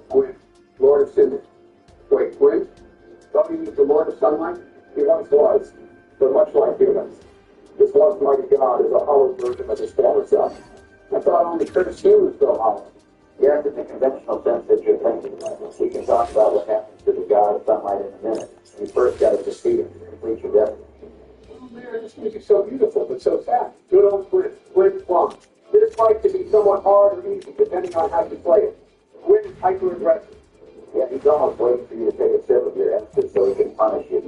Gwyn, Lord of Sin. Wait, Gwyn? Thought he was the Lord of Sunlight? He once was, but much like humans, this once mighty god is a hollow version of his former self. I thought only Curtis Hugh was so hollow. Yes, in the conventional sense that you're thinking. We can talk about what happens to the god of sunlight in a minute. You first got to defeat him to complete your destiny. Oh man, this music's so beautiful, but so sad. Good old Gwyn, Gwyn Plum. This fight can be somewhat hard or easy, depending on how you play it. Gwyn is hyper-aggressive. Yeah, he's almost waiting for you to take a sip of your emphasis so he can punish you.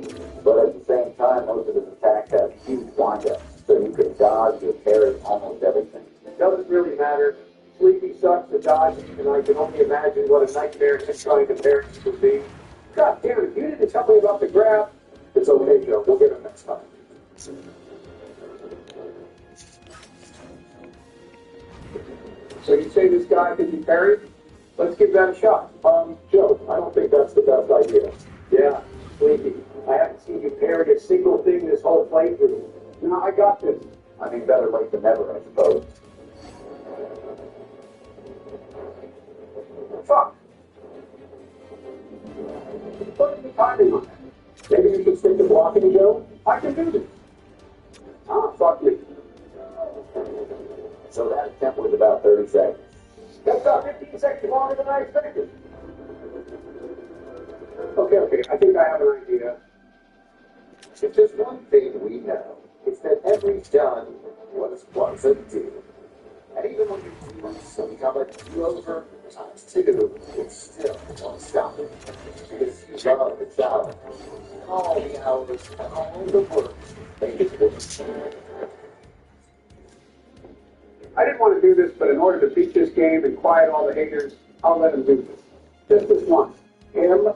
But at the same time, most of his attacks have huge windups, so you can dodge or parry almost everything. It doesn't really matter. Sleepy sucks to dodge, and I can only imagine what a nightmare his trying to parry would be. God damn it, you didn't tell me about the grab. It's okay, Joe. We'll get him next time. So you say this guy can be parried? Let's give that a shot. Joe, I don't think that's the best idea. Yeah, Sleepy. I haven't seen you parry a single thing this whole playthrough. No, I got this. I mean, better late than never, I suppose. Fuck. What is the timing on that? Maybe you should stick to blocking, Joe? I can do this. Ah, fuck me. So that attempt was about 30 seconds. That's about 15 seconds longer than I expected. Okay, I think I have an idea. If there's one thing we know, it's that every done was once a do. And even when you do so become a do-over times 2, it still won't stop it. Because you love the challenge. All the hours and all the work make it worth. I didn't want to do this, but in order to beat this game and quiet all the haters, I'll let him do this. Just this once. Him?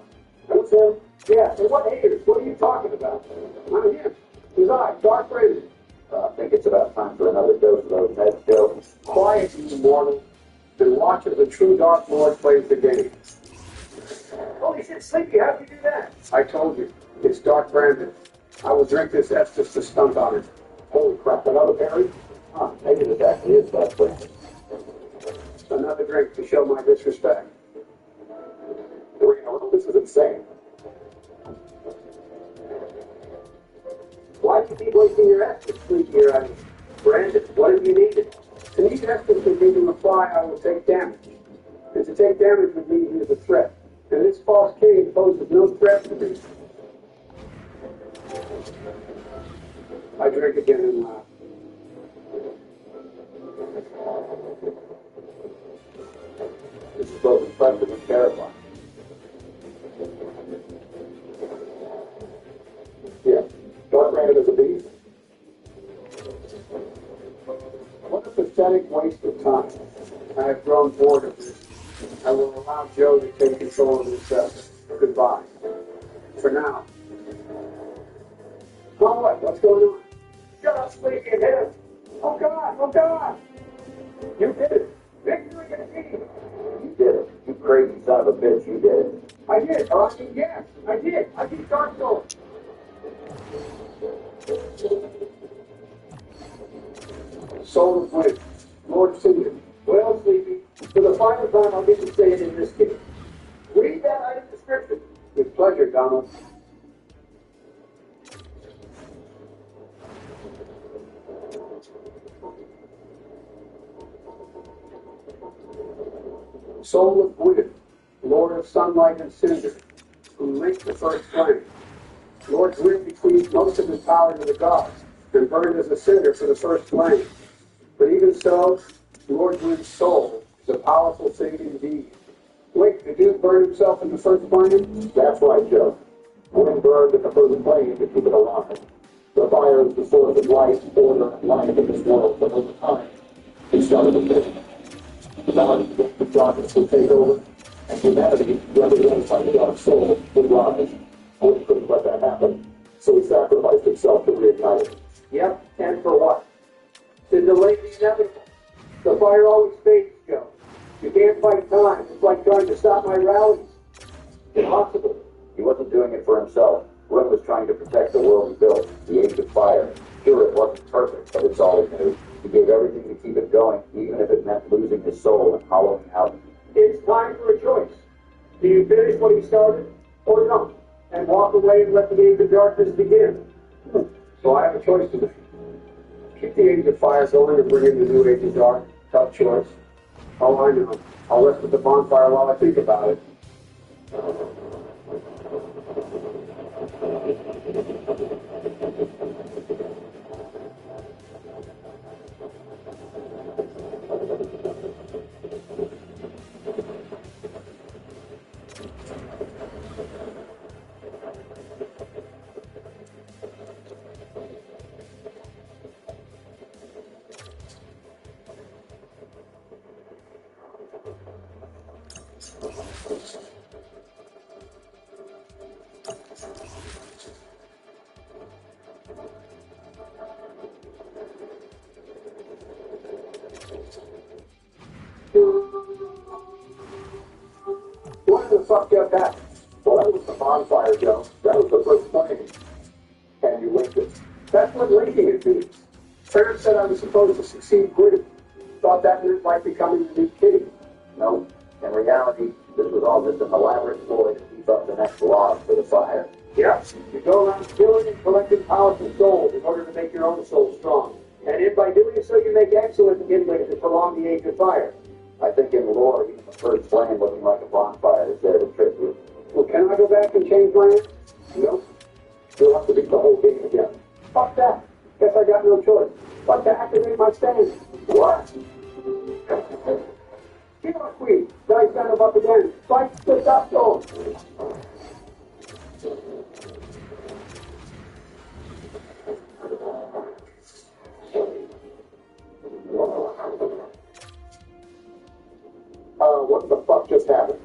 Who's him? Yeah, and what haters? What are you talking about? Not him. Who's I? Dark Raven. I think it's about time for another dose of those meds, Joe. Quiet, you mortal, and watch as the true Dark Lord plays the game. Holy shit, Sleepy, how'd you do that? I told you. It's Dark Brandon. I will drink this Estus to stunt on it. Holy crap, another parry? Huh, maybe this actually is that quick. Another drink to show my disrespect. This is insane. Why do you keep wasting your Estus, Sleepy? Brandon, what have you needed? To need Estus would mean to imply I will take damage. And to take damage would mean he is a threat. And this false king poses no threat to me. I drink again and laugh. This is both impressive and terrifying. Yeah, Dark Brandon is a beast. What a pathetic waste of time. I have grown bored of this. I will allow Joe to take control of himself. Goodbye. For now. Oh, what? What's going on? Shut up, sleepy head. Oh, God. Oh, God. You did it. Victory indeed. You did it. You crazy son of a bitch. You did it. I did. Oh, I mean, yes. I did. I beat Dark Soul. Soul of Wind. Lord Cinder. Well, Sleepy, for the final time, I'll get to say it in this case. Read that item description. With pleasure, Donald. Soul of Wind, Lord of Sunlight and Cinder, who linked the first flame. Lord Wind bequeathed most of his power to the gods, and burned as a cinder for the first flame. But even so, Lord Wind's soul is a powerful thing indeed. Wait, the dude burned himself in the first flame? That's right, Joe. Wind burned in the first flame to keep it alive. The fire is the source of life, order, and life in this world, but over time, it started to fade. Now, the darkness would take over, and humanity, represented by the dark soul, would rise. Wind couldn't let that happen, so he sacrificed himself to reignite it. Yep, and for what? To delay the inevitable. The fire always fades, Joe. You can't fight time. It's like trying to stop my rallies. Impossible. He wasn't doing it for himself. Wind was trying to protect the world he built, the age of fire. Sure, it wasn't perfect, but it's all he knew. He gave everything to keep it going, even if it meant losing his soul and hollowing out. It's time for a choice. Do you finish what he started, or don't, and walk away and let the age of darkness begin? So I have a choice to make. Keep the age of fire going and bring in the new age of dark. Tough choice. Oh, I know. I'll rest at the bonfire while I think about it. What the fuck just happened? Well, that was the bonfire, Joe. That was the first flame. And you linked it. That's what linking it means. Parents said I was supposed to succeed Gritty. Thought that meant like becoming the new king. No. In reality, this was all just an elaborate ploy to keep up the next log for the fire. Yep. You go around killing and collecting powerful souls in order to make your own soul strong. And if by doing so you make excellent inlays to prolong the age of fire. I think in lore, even the first flame looking like a bonfire is there to trick you. Well, can I go back and change my answer? No. You'll have to beat the whole game again. Fuck that. Guess I got no choice. But to activate my stand. What? Keep on queen. Dice stand up again. Fight the top soul. What the fuck just happened?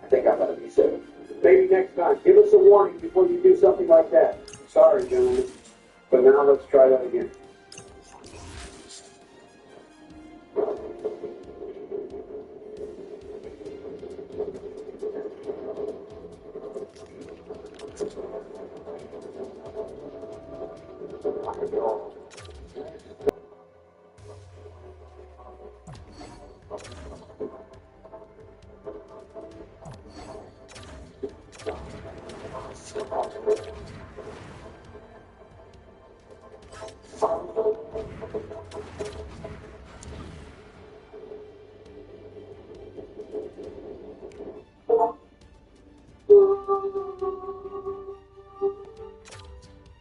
I think I'm gonna be safe. Maybe next time. Give us a warning before you do something like that. Sorry, gentlemen. But now let's try that again.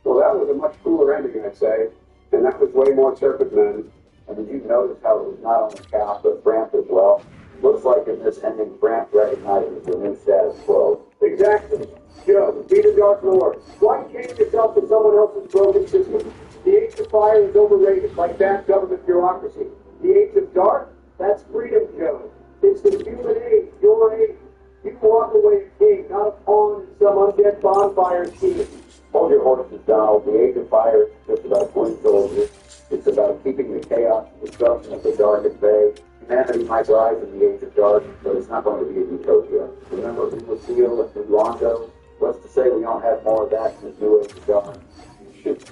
Well, that was a much cooler ending, I'd say. And that was way more Serpent Men. And did you notice how it was not only Cap, but Brant as well? Looks like in this ending, Brant recognizes the new status quo. Exactly. Joe, be the Dark Lord. Why change yourself to someone else's broken system? The Age of Fire is overrated, like bad government bureaucracy. The Age of Dark? That's freedom, Joe. It's the human age, your age. You walk away a king, not a pawn in some undead bonfire scheme. Hold your horses, Donald. The age of fire is just about putting soldiers. It's about keeping the chaos and destruction of the dark at bay. Humanity might rise in the age of dark, but it's not going to be a utopia. Remember Blue Seal and Blue Rondo? What's to say we don't have more of that in this new age of dark?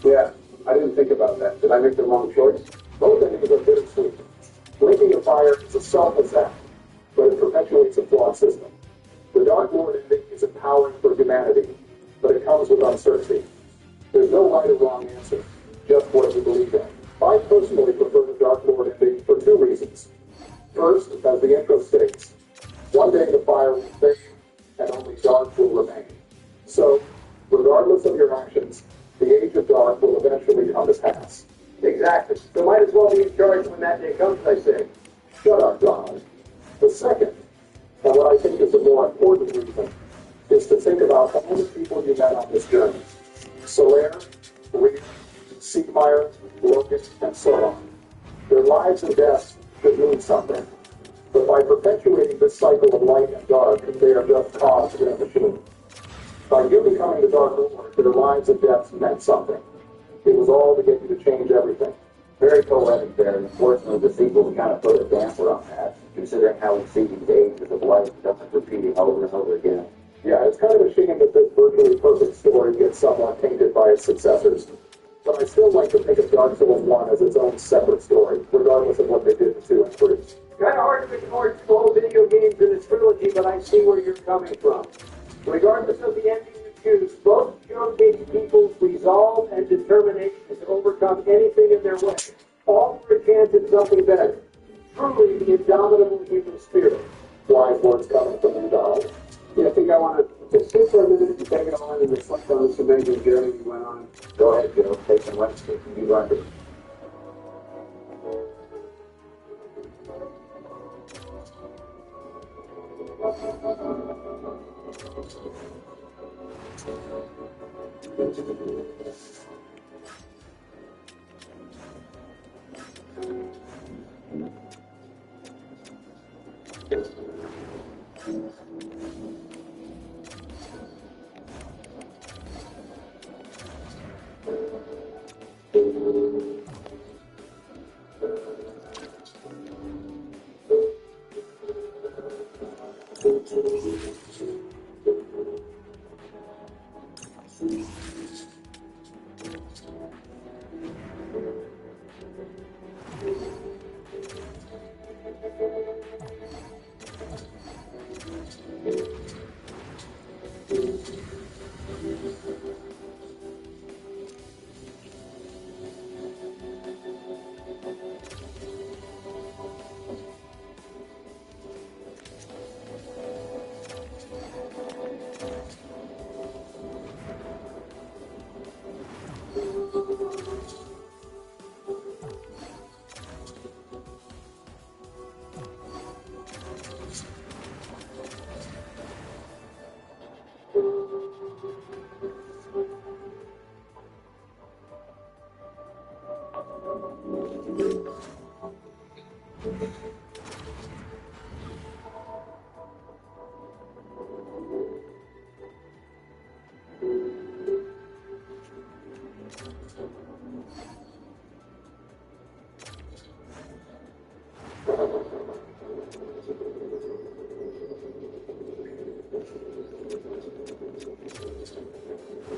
Yeah, I didn't think about that. Did I make the wrong choice? Both endings are bittersweet. Blinking of fire is a selfless act, but it perpetuates a flawed system. The Dark Lord ending is empowering for humanity, but it comes with uncertainty. There's no right or wrong answer, just what you believe in. I personally prefer the Dark Lord ending for two reasons. First, as the intro states, one day the fire will fade and only dark will remain. So, regardless of your actions, the age of dark will eventually come to pass. Exactly. So might as well be in charge when that day comes, I say. Shut up, Donald. The second, and what I think is the more important reason, is to think about all the people you met on this journey. Solaire, Reed, Siegmeyer, Logan, and so on. Their lives and deaths should mean something. But by perpetuating this cycle of light and dark, they are just cogs in a machine. By you becoming the Dark Lord, their lives and deaths meant something. It was all to get you to change everything. Very poetic there, and unfortunately the sequel kind of put a damper on that, considering how we see these ages of life just repeating over and over again. Yeah, it's kind of a shame that this virtually perfect story gets somewhat tainted by its successors. But I still like to think of Dark Souls 1 as its own separate story, regardless of what they did in 2 and 3. Kind of hard to ignore 12 video games in this trilogy, but I see where you're coming from. Regardless of the ending you choose, both showcase people's resolve and determination to overcome anything in their way, all for a chance at something better. Truly the indomitable human spirit. Wise words coming from you, Donald. Yeah, I think I want to just sit for a minute and take it all in and reflect on this amazing journey we went on. Go ahead, Joe. Take some lunch. You run it.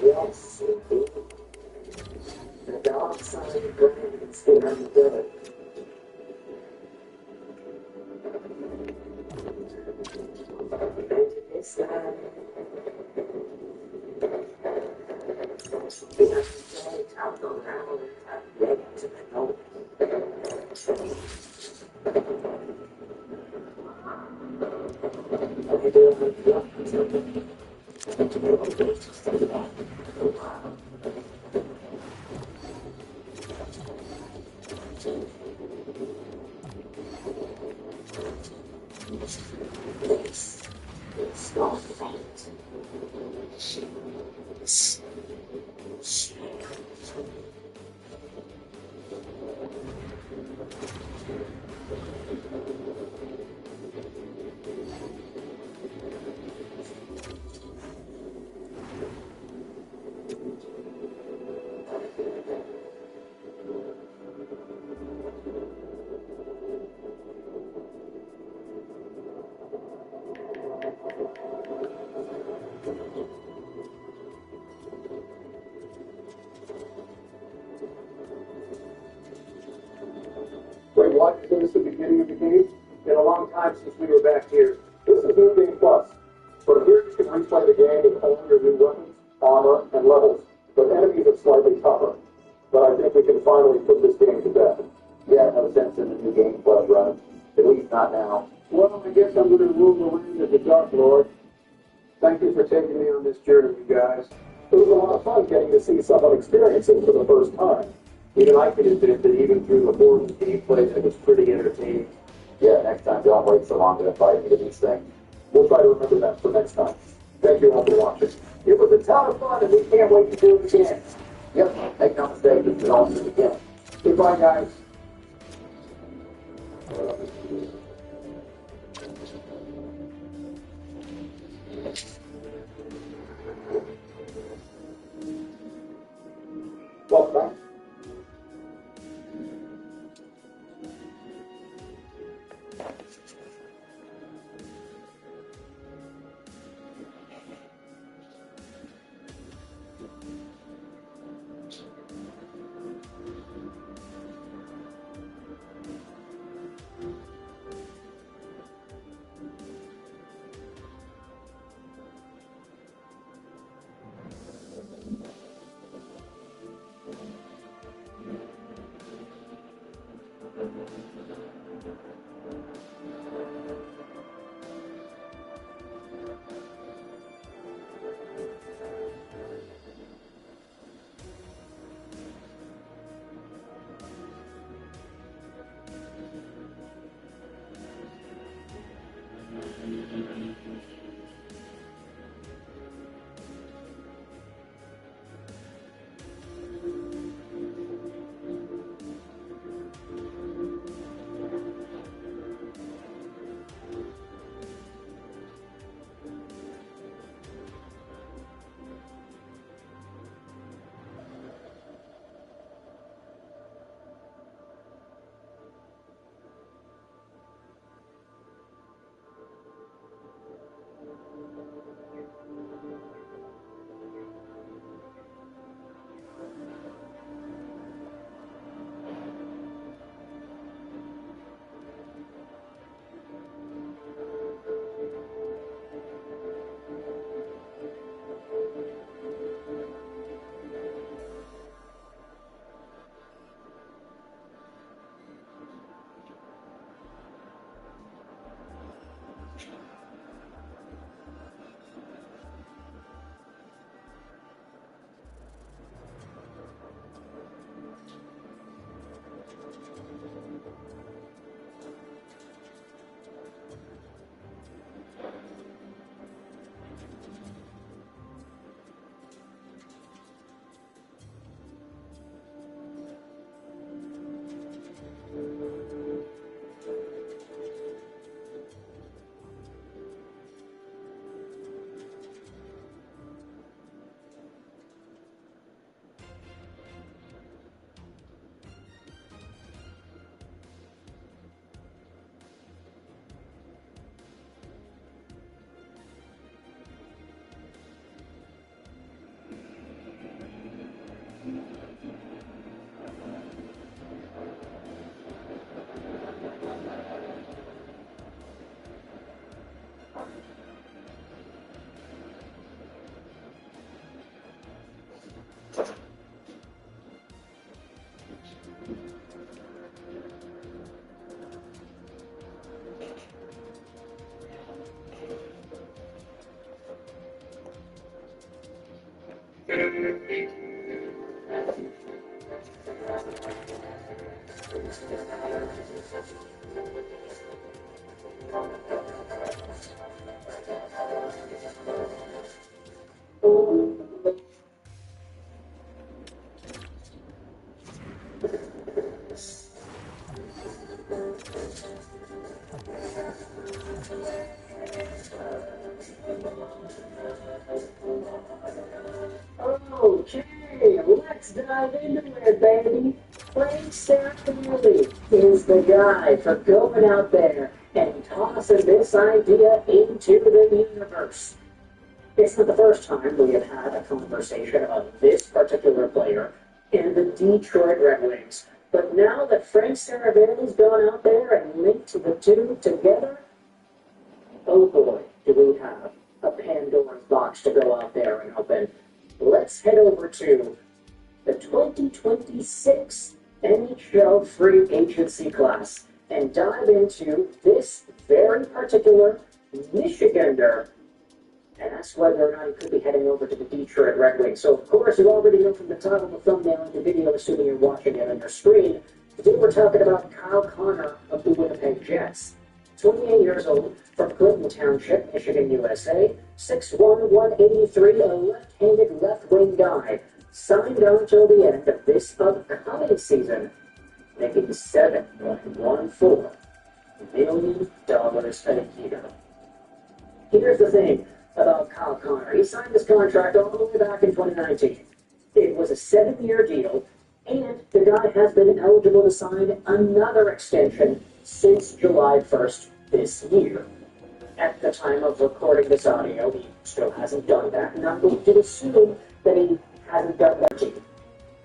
Yes, indeed. The dark side brings the undead. And in this land, the undead are around and ready to be known. I do have love something. It's not fate. this the beginning of the game? Been a long time since we were back here. This is New Game Plus. From here you can replay the game with all your new weapons, armor, and levels, but enemies are slightly tougher. But I think we can finally put this game to bed. Yeah, no sense in the New Game Plus run. At least not now. Well, I guess I'm going to rule the land as the Dark Lord. Thank you for taking me on this journey, you guys. It was a lot of fun getting to see someone experience it for the first time. Even I can admit that even through the horrible gameplay, it was pretty entertaining. Yeah, next time don't wait so long to invite me to these things. We'll try to remember that for next time. Thank you all for watching. It was a ton of fun, and we can't wait to do it again. Yep, make no mistake, this is all new again. Goodbye, guys. Welcome back. Okay, let's dive into it, baby. Frank Sarafinelli is the guy for going out there and tossing this idea into the universe. It's not the first time we have had a conversation of this particular player in the Detroit Red Wings. But now that Frank Saravalli's gone out there and linked the two together, oh boy, do we have a Pandora's box to go out there and open. Let's head over to the 2026 NHL free agency class and dive into this very particular Michigander and ask whether or not he could be heading over to the Detroit Red Wings. So, of course, you already know from the title, the thumbnail, and the video, assuming you're watching it on your screen, today we're talking about Kyle Connor of the Winnipeg Jets. 28 years old, from Clinton Township, Michigan, USA, 6'1", 183, a left-handed left-wing guy, signed until the end of this upcoming season, making $7.14 million a year. Here's the thing about Kyle Connor. He signed this contract all the way back in 2019. It was a 7-year deal, and the guy has been eligible to sign another extension since July 1st this year. At the time of recording this audio, he still hasn't done that, and I'm going to assume that he hasn't done that too.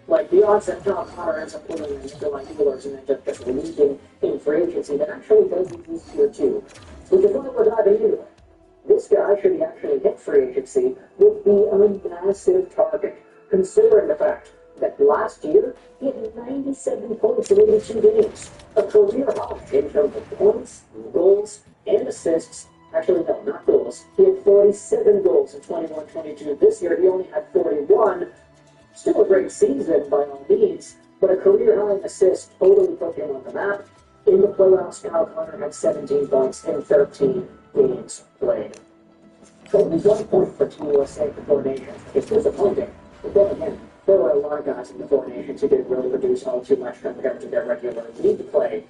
Like the odds that Kyle Connor ends up pulling in Nikolai Ehlers and then just leaving in free agency, that actually does exist here too. Which is why we're diving into it. This guy, should he actually hit free agency, would be a massive target, considering the fact that last year he had 97 points in 82 games, a career high in terms of points, goals, and assists. Actually, no, not goals. He had 47 goals in 21-22. This year he only had 41. Still a great season by all means, but a career high in assists totally put him on the map. In the playoffs, Kyle Connor had 17 points in 13 games played. Only 1 point for Team USA for Four Nations. It's disappointing, but then again, there were a lot of guys in the Four Nations who didn't really produce all too much compared to their regular league play.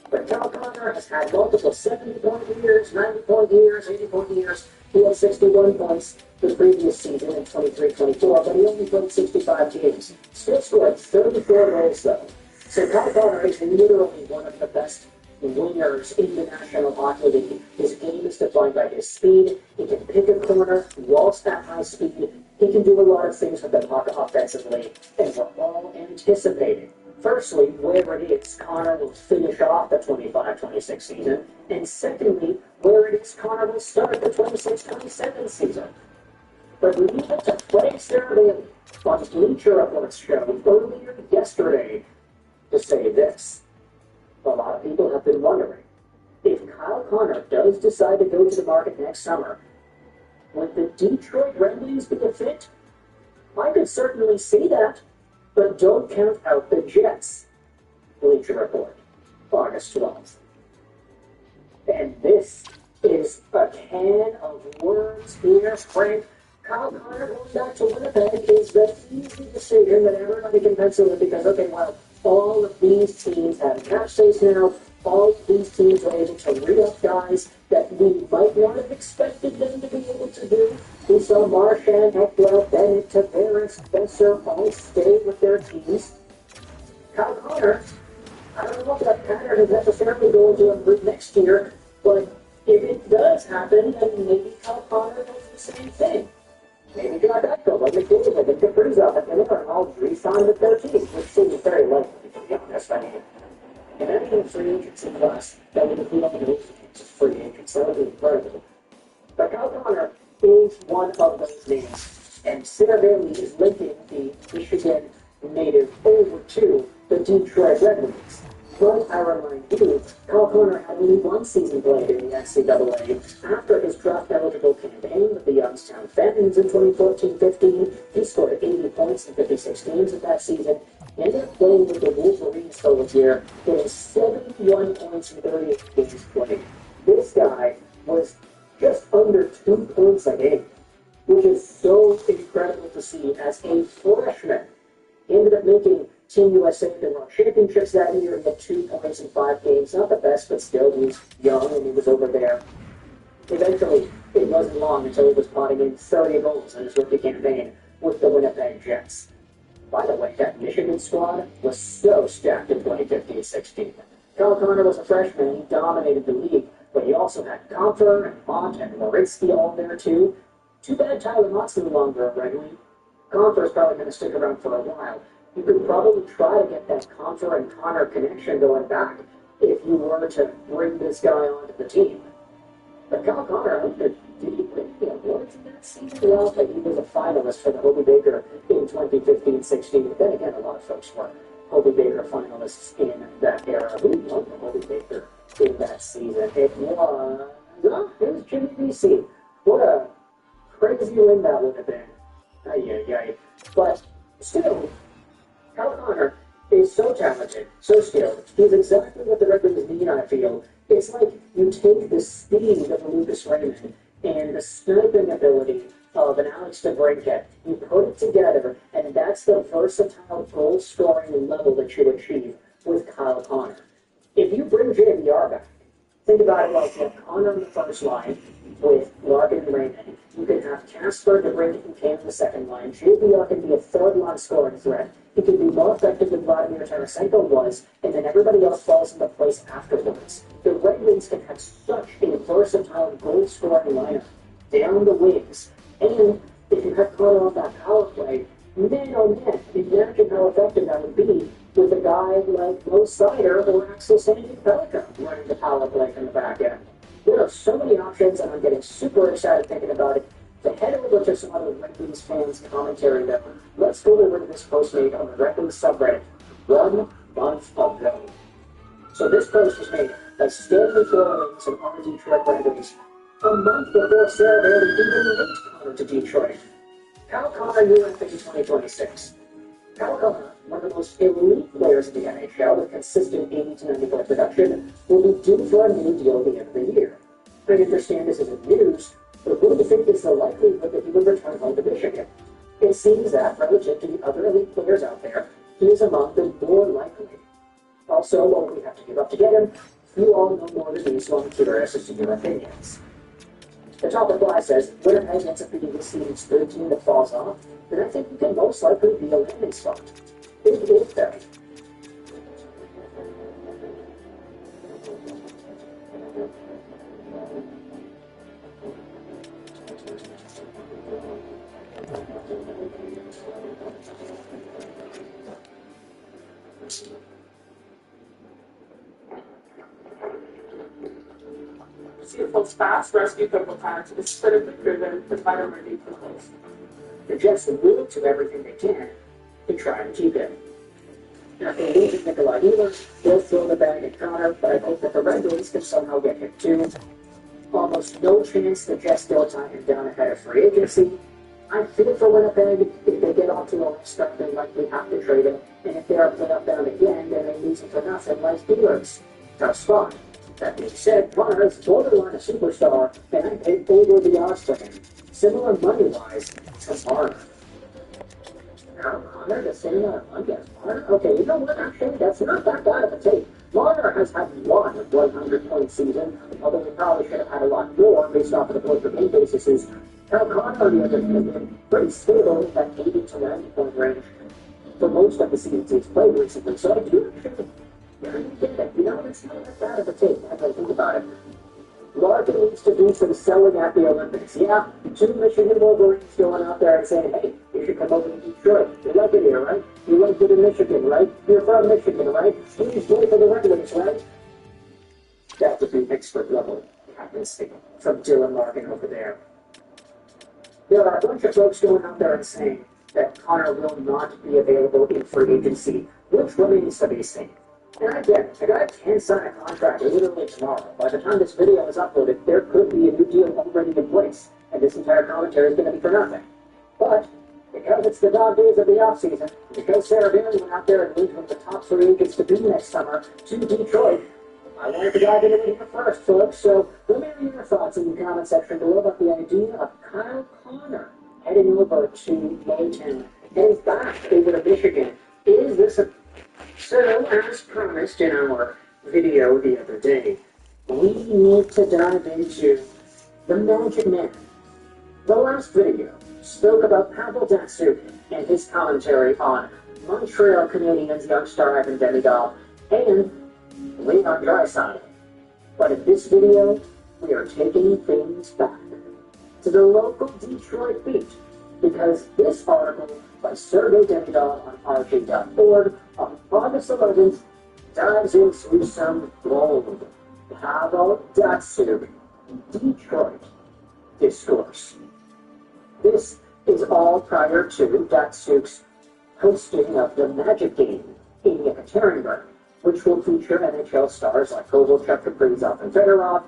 But Kyle Connor has had multiple 70-point years, 90-point years, 80-point years. He had 61 points the previous season in 23-24, but he only played 65 games. Still scored 34 goals, though. So Kyle Connor is literally one of the best wingers in the National Hockey League. His game is defined by his speed. He can pick a corner, waltz at high speed. He can do a lot of things with the puck offensively, and we're all anticipating. Firstly, where it is Connor will finish off the 25-26 season, and secondly, where it is Connor will start the 26-27 season. But leave it to Frank Saravalli on Bleacher Report's show earlier yesterday to say this. A lot of people have been wondering, if Kyle Connor does decide to go to the market next summer, would the Detroit Red Wings be a fit? I could certainly see that, but don't count out the Jets. Bleacher Report, August 12th. And this is a can of worms here, Frank. Kyle Connor going back to Winnipeg is the easy decision that everybody can pencil in because, okay, well, all of these teams have cap space now. All of these teams are able to re-up guys that we might not have expected them to be able to do. We saw Marchand, Ekblad, Bennett, Tavares, Besser all stay with their teams. Kyle Connor, I don't know if that pattern is necessarily going to improve next year, but if it does happen, then maybe Kyle Connor does the same thing. Maybe John Echo, like McDavid, and Kaprizov, and they're all re-signed with their teams, which seems very likely, to be honest. I mean, in any free agency class, that would include all the teams as free agents. That would be incredible. But Kyle Connor is one of those names, and Saravalli is linking the Michigan native over to the Detroit Red Wings. But I remind you, Kyle Connor had only one season played in the NCAA. After his draft-eligible campaign with the Youngstown Phantoms in 2014-15, he scored 80 points in 56 games of that season. He ended up playing with the Wolverines for a year, getting 71 points in 38 games played. This guy was just under 2 points a game, which is so incredible to see as a freshman. He ended up making Team USA the World Championships that year. He had 2 points in 5 games. Not the best, but still, he was young and he was over there. Eventually, it wasn't long until he was potting in 30 goals in his rookie campaign with the Winnipeg Jets. By the way, that Michigan squad was so stacked in 2015-16. Kyle Connor was a freshman. He dominated the league, but he also had Comfer and Mont and Moritz all there too. Too bad Tyler Mott's no longer a Red Wing. Comfer is probably going to stick around for a while. You could probably try to get that Conter and Connor connection going back if you were to bring this guy onto the team. But Kyle Connor, did he win the awards in that season? Well, like he was a finalist for the Hobie Baker in 2015-16. But then again, a lot of folks were Hobie Baker finalists in that era. Who won the Hobie Baker in that season? It was Jimmy VC. What a crazy win that would have been. Ay. But still, Kyle Connor is so talented, so skilled. He's exactly what the Red Wings need, I feel. It's like you take the speed of Lucas Raymond and the sniping ability of an Alex DeBrincat, you put it together, and that's the versatile goal-scoring level that you achieve with Kyle Connor. If you bring JVR back, think about it like you have Connor on the first line with Larkin and Raymond. You can have Casper, DeBrincat, and Kane on the second line. JVR can be a third-line scoring threat. He can be more effective than Vladimir Tarasenko was, and then everybody else falls into place afterwards. The Red Wings can have such a versatile goal-scoring lineup down the wings. And if you have Connor on that power play, man oh man, imagine how effective that would be with a guy like Mo Sider or Axel Sandin-Pellikka running the power play from the back end. There are so many options, and I'm getting super excited thinking about it. To head over to some other Red Wings fans' commentary, though, let's go over to this post made on the Red Wings subreddit 1 month ago. So this post was made by Stanley Florence and RD Trek Red Wings a month before Sarah Bailey even linked Connor to Detroit. Kyle Connor UFA 2026. Kyle Connor, one of the most elite players in the NHL with consistent 80 to 90 point production, will be due for a new deal at the end of the year. I understand this isn't news, but what do you think is the likelihood that he would return home to Michigan? It seems that, relative to the other elite players out there, he is among the more likely. Also, what we have to give up to get him, you all know more than me, so I'm curious as to your opinions. The top reply says, Winnipeg ends up being this season's third team that falls off, then I think he can most likely be a landing spot. Big if though. Seattle's fast rescue couple times is critically proven to fight over deep place. The Jets will do everything they can to try and keep him. After losing Nikolai Ehlers, they'll throw the bag at Connor, but I hope that the Red Wings can somehow get him too. Almost no chance the Jets still tie him down ahead of free agency. I feel for Winnipeg, if they get off to a start, they likely have to trade him, and if they are playoff bound again, then they lose him for nothing like Ehlers. Tough spot. That being said, Connor is borderline a superstar, and I paid over the odds for him. Similar money-wise to Marner. Now, Marner, the same amount of money as Marner? Okay, you know what, actually, that's not that bad of a take. Marner has had one 100-point season, although he probably should have had a lot more based off of the point-per-game basis. Now, Connor, on the other hand, has been pretty stable in that 80 to 90-point range for most of the seasons he's played recently, so I do actually get it. You know, it's not that bad of a take, as I think about it. Larkin needs to do some selling at the Olympics. Yeah, 2 Michigan Wolverines going out there and saying, hey, you should come over to Detroit. You like it here, right? You like it in Michigan, right? You're from Michigan, right? Please play for the Red Wings, right? That would be expert level captaincy from Dylan Larkin over there. There are a bunch of folks going out there and saying that Connor will not be available in free agency, which remains to be seen. And I get it. The guy can sign a contract literally tomorrow. By the time this video is uploaded, there could be a new deal already in place, and this entire commentary is going to be for nothing. But, because it's the dog days of the offseason, because Sarah Bailey went out there and linked one of the top free agents to be next summer to Detroit, I wanted to dive into it here first, folks. So, let me know your thoughts in the comment section below about the idea of Kyle Connor heading over to Motown, heading back over to Michigan. Is this a... So, as promised in our video the other day, we need to dive into the Magic Man. The last video spoke about Pavel Datsyuk and his commentary on Montreal Canadiens young star Ivan Demidov and Leon Draisaitl. But in this video, we are taking things back to the local Detroit beat, because because this article by Sergey Demidov on RJ.org on August 11th dives into some gold. Pavel Datsyuk, Detroit discourse. This is all prior to Datsyuk's hosting of the Magic game in Yekaterinburg, which will feature NHL stars like Kovalchuk, Kaprizov, and Fedorov.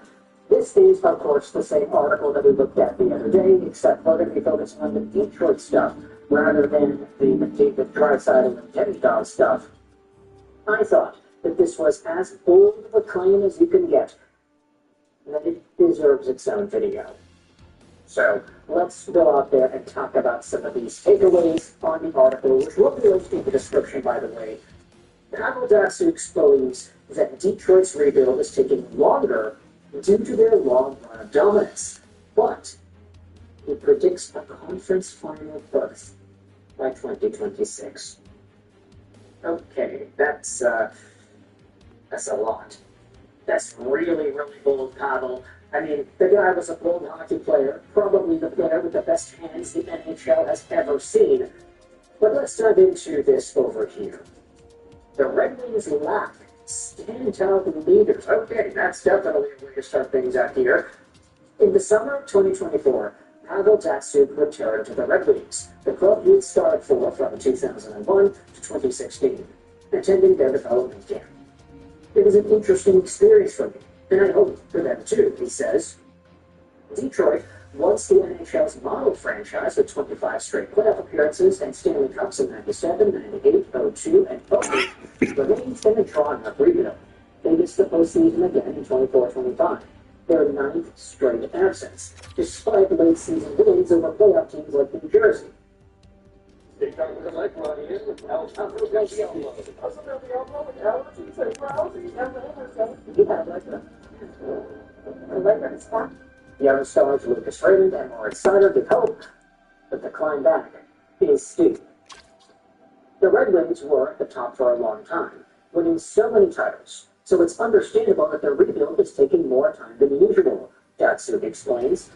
This is, of course, the same article that we looked at the other day, except we're going to be focusing on the Detroit stuff rather than the McDavid, Draisaitl, and Demidov stuff. I thought that this was as bold of a claim as you can get, that it deserves its own video. So let's go out there and talk about some of these takeaways on the article, which will be linked in the description, by the way. Pavel Datsyuk believes that Detroit's rebuild is taking longer due to their long run of dominance, but he predicts a conference final berth by 2026. Okay, that's a lot. That's really, really bold, Pavel. I mean, the guy was a bold hockey player, probably the player with the best hands the NHL has ever seen. But let's dive into this over here. The Red Wings lack standout leaders. Okay, that's definitely a way to start things out here. In the summer of 2024, Pavel Datsyuk returned to the Red Wings, the club he had starred for from 2001 to 2016, attending their development camp. It was an interesting experience for me, and I hope for them too, he says. Detroit, once the NHL's model franchise with 25 straight playoff appearances and Stanley Cups in 97, 98, 02, and 08, remains in a drawn-up rebuild. They missed the postseason again in 24-25, their ninth straight absence, despite late-season wins over playoff teams like New Jersey. They come with a leg run in. Alexander goes the elbow. Wasn't there the elbow with allergies and drowsy and Anderson? Yeah, like that. Young stars Lucas Raymond and Moritz Seider give hope, but the climb back is steep. The Red Wings were at the top for a long time, winning so many titles, so it's understandable that their rebuild is taking more time than usual, Datsyuk explains.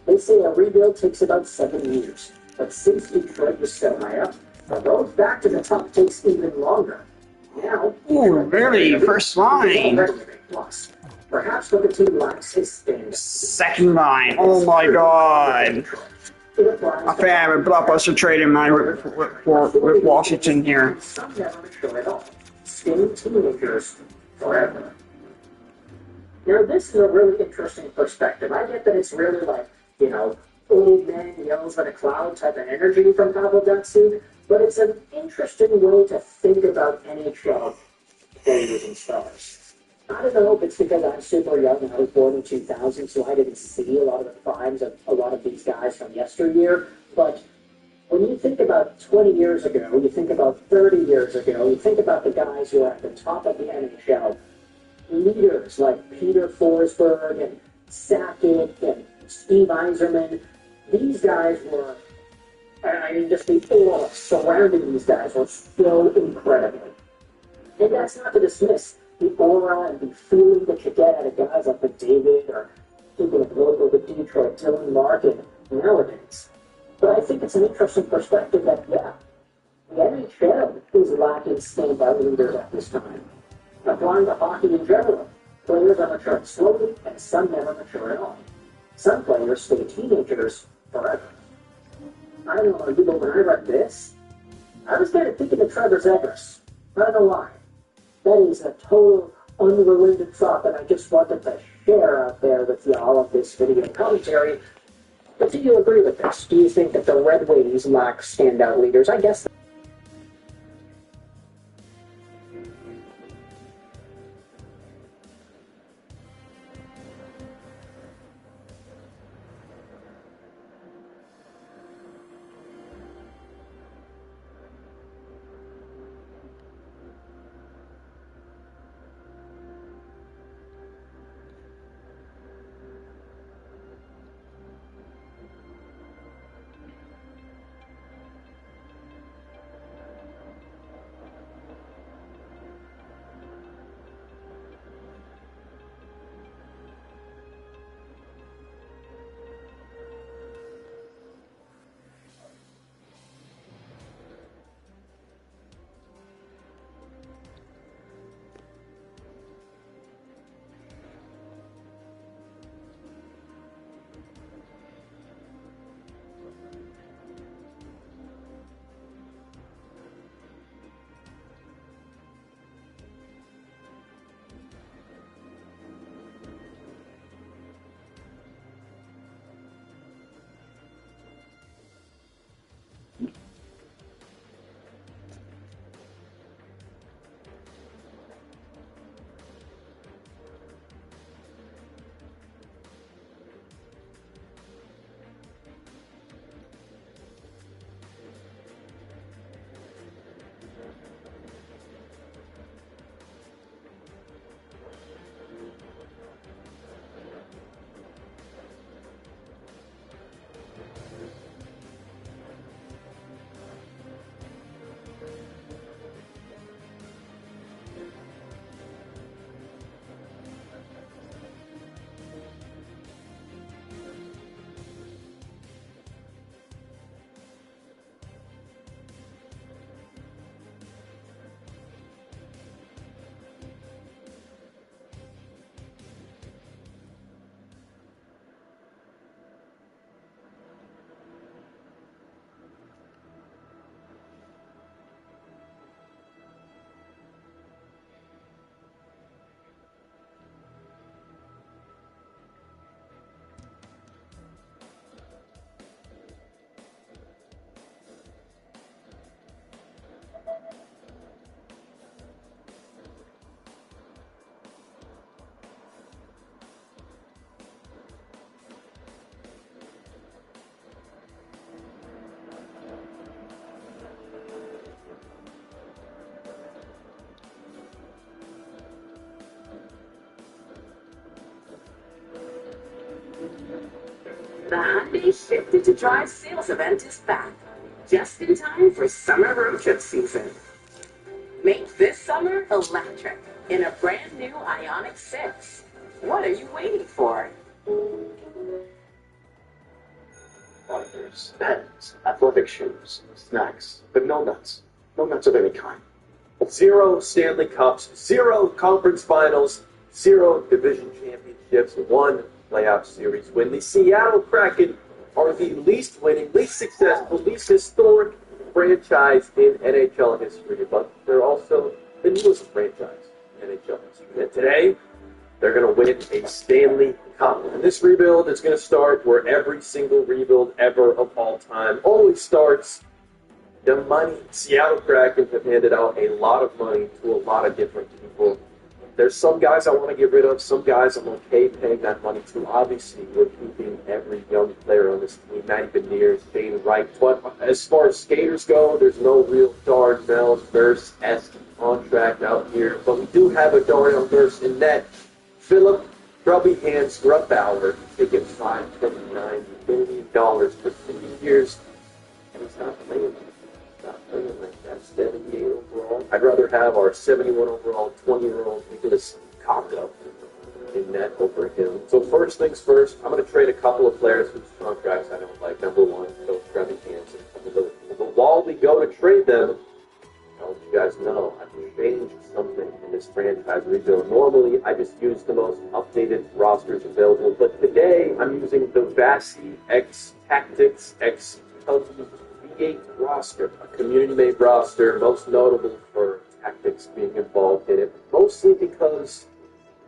They say a rebuild takes about 7 years, but since Detroit was so high up, the road back to the top takes even longer. Now, really? First line. Plus, perhaps what the team lacks is standard. Second line. Oh my god. I think I have a blockbuster trade in mind with Washington here. Some never mature at all. Staying teenagers forever. Now, this is a really interesting perspective. I get that it's really like, old man yells at a cloud type of energy from Pavel Datsyuk, but it's an interesting way to think about NHL players and stars. I don't know if it's because I'm super young and I was born in 2000, so I didn't see a lot of the primes of a lot of these guys from yesteryear, but when you think about 20 years ago, you think about 30 years ago, you think about the guys who are at the top of the NHL, leaders like Peter Forsberg and Sakic and Steve Yzerman. These guys were, just the aura surrounding these guys was so incredible. And that's not to dismiss the aura and the feeling that you get out of guys like McDavid or people of local the Detroit, Dylan Larkin nowadays. But I think it's an interesting perspective that, the NHL is lacking standout leaders at this time. Applying to hockey in general, players are maturing slowly and some never mature at all. Some players stay teenagers forever. I don't know about you, but when I read this, I was kind of thinking of Trevor Zegras. I don't know why. That is a total unrelated thought that I just wanted to share out there with y'all of this video commentary. But do you agree with this? Do you think that the Red Wings lack standout leaders? I guess The Hyundai Shifted to Drive sales event is back, just in time for summer road trip season. Make this summer electric in a brand new Ioniq 6. What are you waiting for? Bikers, pens, athletic shoes, snacks, but no nuts. No nuts of any kind. 0 Stanley Cups, 0 conference finals, 0 division championships, 1 playoff series win. The Seattle Kraken are the least winning, least successful, least historic franchise in NHL history, but they're also the newest franchise in NHL history. And today, they're going to win a Stanley Cup. And this rebuild is going to start where every single rebuild ever of all time always starts. The money. Seattle Kraken have handed out a lot of money to a lot of different people. There's some guys I want to get rid of, some guys I'm okay paying that money to. Obviously, we're keeping every young player on this team, Matty Beniers, Shane Wright. But as far as skaters go, there's no real Darnell Nurse-esque contract out here. But we do have a Darnell Nurse in net. Philip Grubby Hands Grubauer taking $5.9 million for 3 years. And he's not playing. Like that 78 overall. I'd rather have our 71 overall, 20-year-old Nicholas Kakko in net over him. So first things first, I'm going to trade a couple of players whose contracts I don't like. Number one, Phil Grubby Hands. But while we go to trade them, I'll let you guys know I've changed something in this franchise rebuild. Normally, I just use the most updated rosters available, but today I'm using the Vasi X Tactics X V8 roster, a community-made roster, most notable for tactics being involved in it, mostly because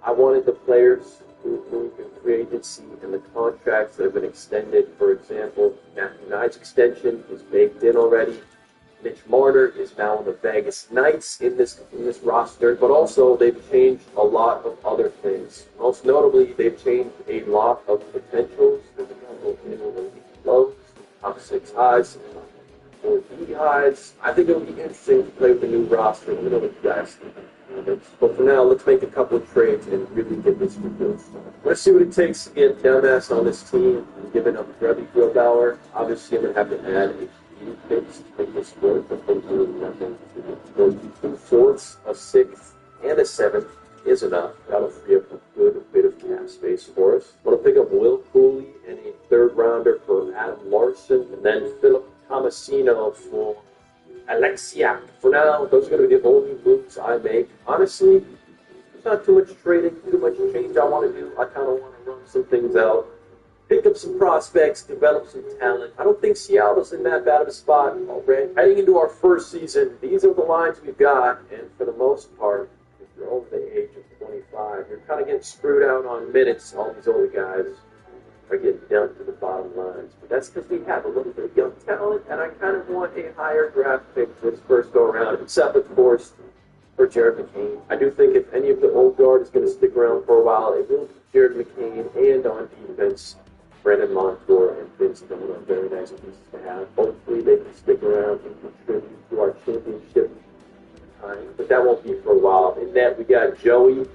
I wanted the players who moved in free agency and the contracts that have been extended. For example, Matthew Knight's extension is baked in already. Mitch Marner is now on the Vegas Knights in this roster, but also they've changed a lot of other things. Most notably, they've changed a lot of potentials. There's a couple of new lows, top 6 highs, 4 D highs. I think it'll be interesting to play with the new roster. Let me know what you guys think. But for now, let's make a couple of trades and really get this rebuild started. Let's see what it takes to get dumbass on this team and giving up Grubby Grubauer. Obviously, I'm going to have to add a few picks to make this work, but hopefully nothing. 2 fourths, a 6th, and a 7th is enough. That'll free up a good bit of cap space for us. I'm going to pick up Will Cooley and a 3rd rounder for Adam Larson, and then Philip Tomasino for Alexiak. For now, those are going to be the only moves I make. Honestly, there's not too much trading, too much change I want to do. I kind of want to run some things out, pick up some prospects, develop some talent. I don't think Seattle's in that bad of a spot already. Heading into our first season, these are the lines we've got, and for the most part, if you're over the age of 25, you're kind of getting screwed out on minutes. All these older guys are getting down to the bottom lines. But that's because we have a little bit of young talent, and I kind of want a higher draft pick this first go-around, except, of course, for Jared McCain. I do think if any of the old guard is going to stick around for a while, it will be Jared McCain, and on defense, Brandon Montour and Vince Miller are very nice pieces to have. Hopefully they can stick around and contribute to our championship time, but that won't be for a while. In that, we got Joey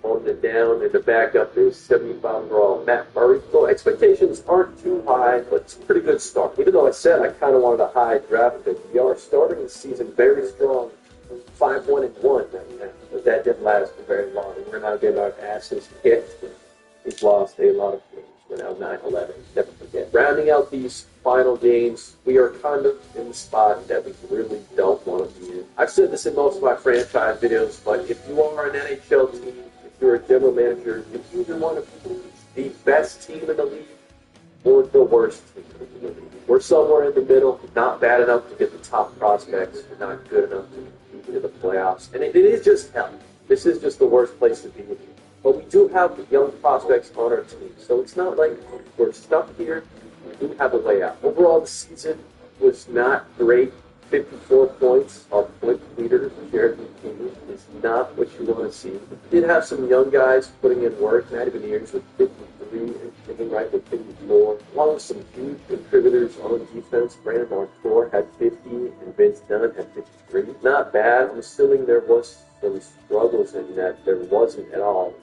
on the down, and the backup is 75 overall Matt Murray. So expectations aren't too high, but it's a pretty good start. Even though I said I kind of wanted a high draft pick, we are starting the season very strong, 5-1-1 but that didn't last for very long. We're now getting our asses kicked. We've lost a lot of games. We're now 9-11. Never forget. Rounding out these final games, we are kind of in the spot that we really don't want to be in. I've said this in most of my franchise videos, but if you are an NHL team, you're a general manager, you either want to be the best team in the league or the worst team in the league. We're somewhere in the middle, not bad enough to get the top prospects, not good enough to compete into the playoffs. And it is just hell. This is just the worst place to be. But we do have young prospects on our team, so it's not like we're stuck here. We do have a way out. Overall, the season was not great. 54 points, our point leader, Jared McCain, is not what you want to see. We did have some young guys putting in work. Matty Beniers with 53 and Shane Wright with 54. Along with some huge contributors on defense. Brandon Montour had 50 and Vince Dunn had 53. Not bad. I'm assuming there was some struggles in that. There wasn't at all.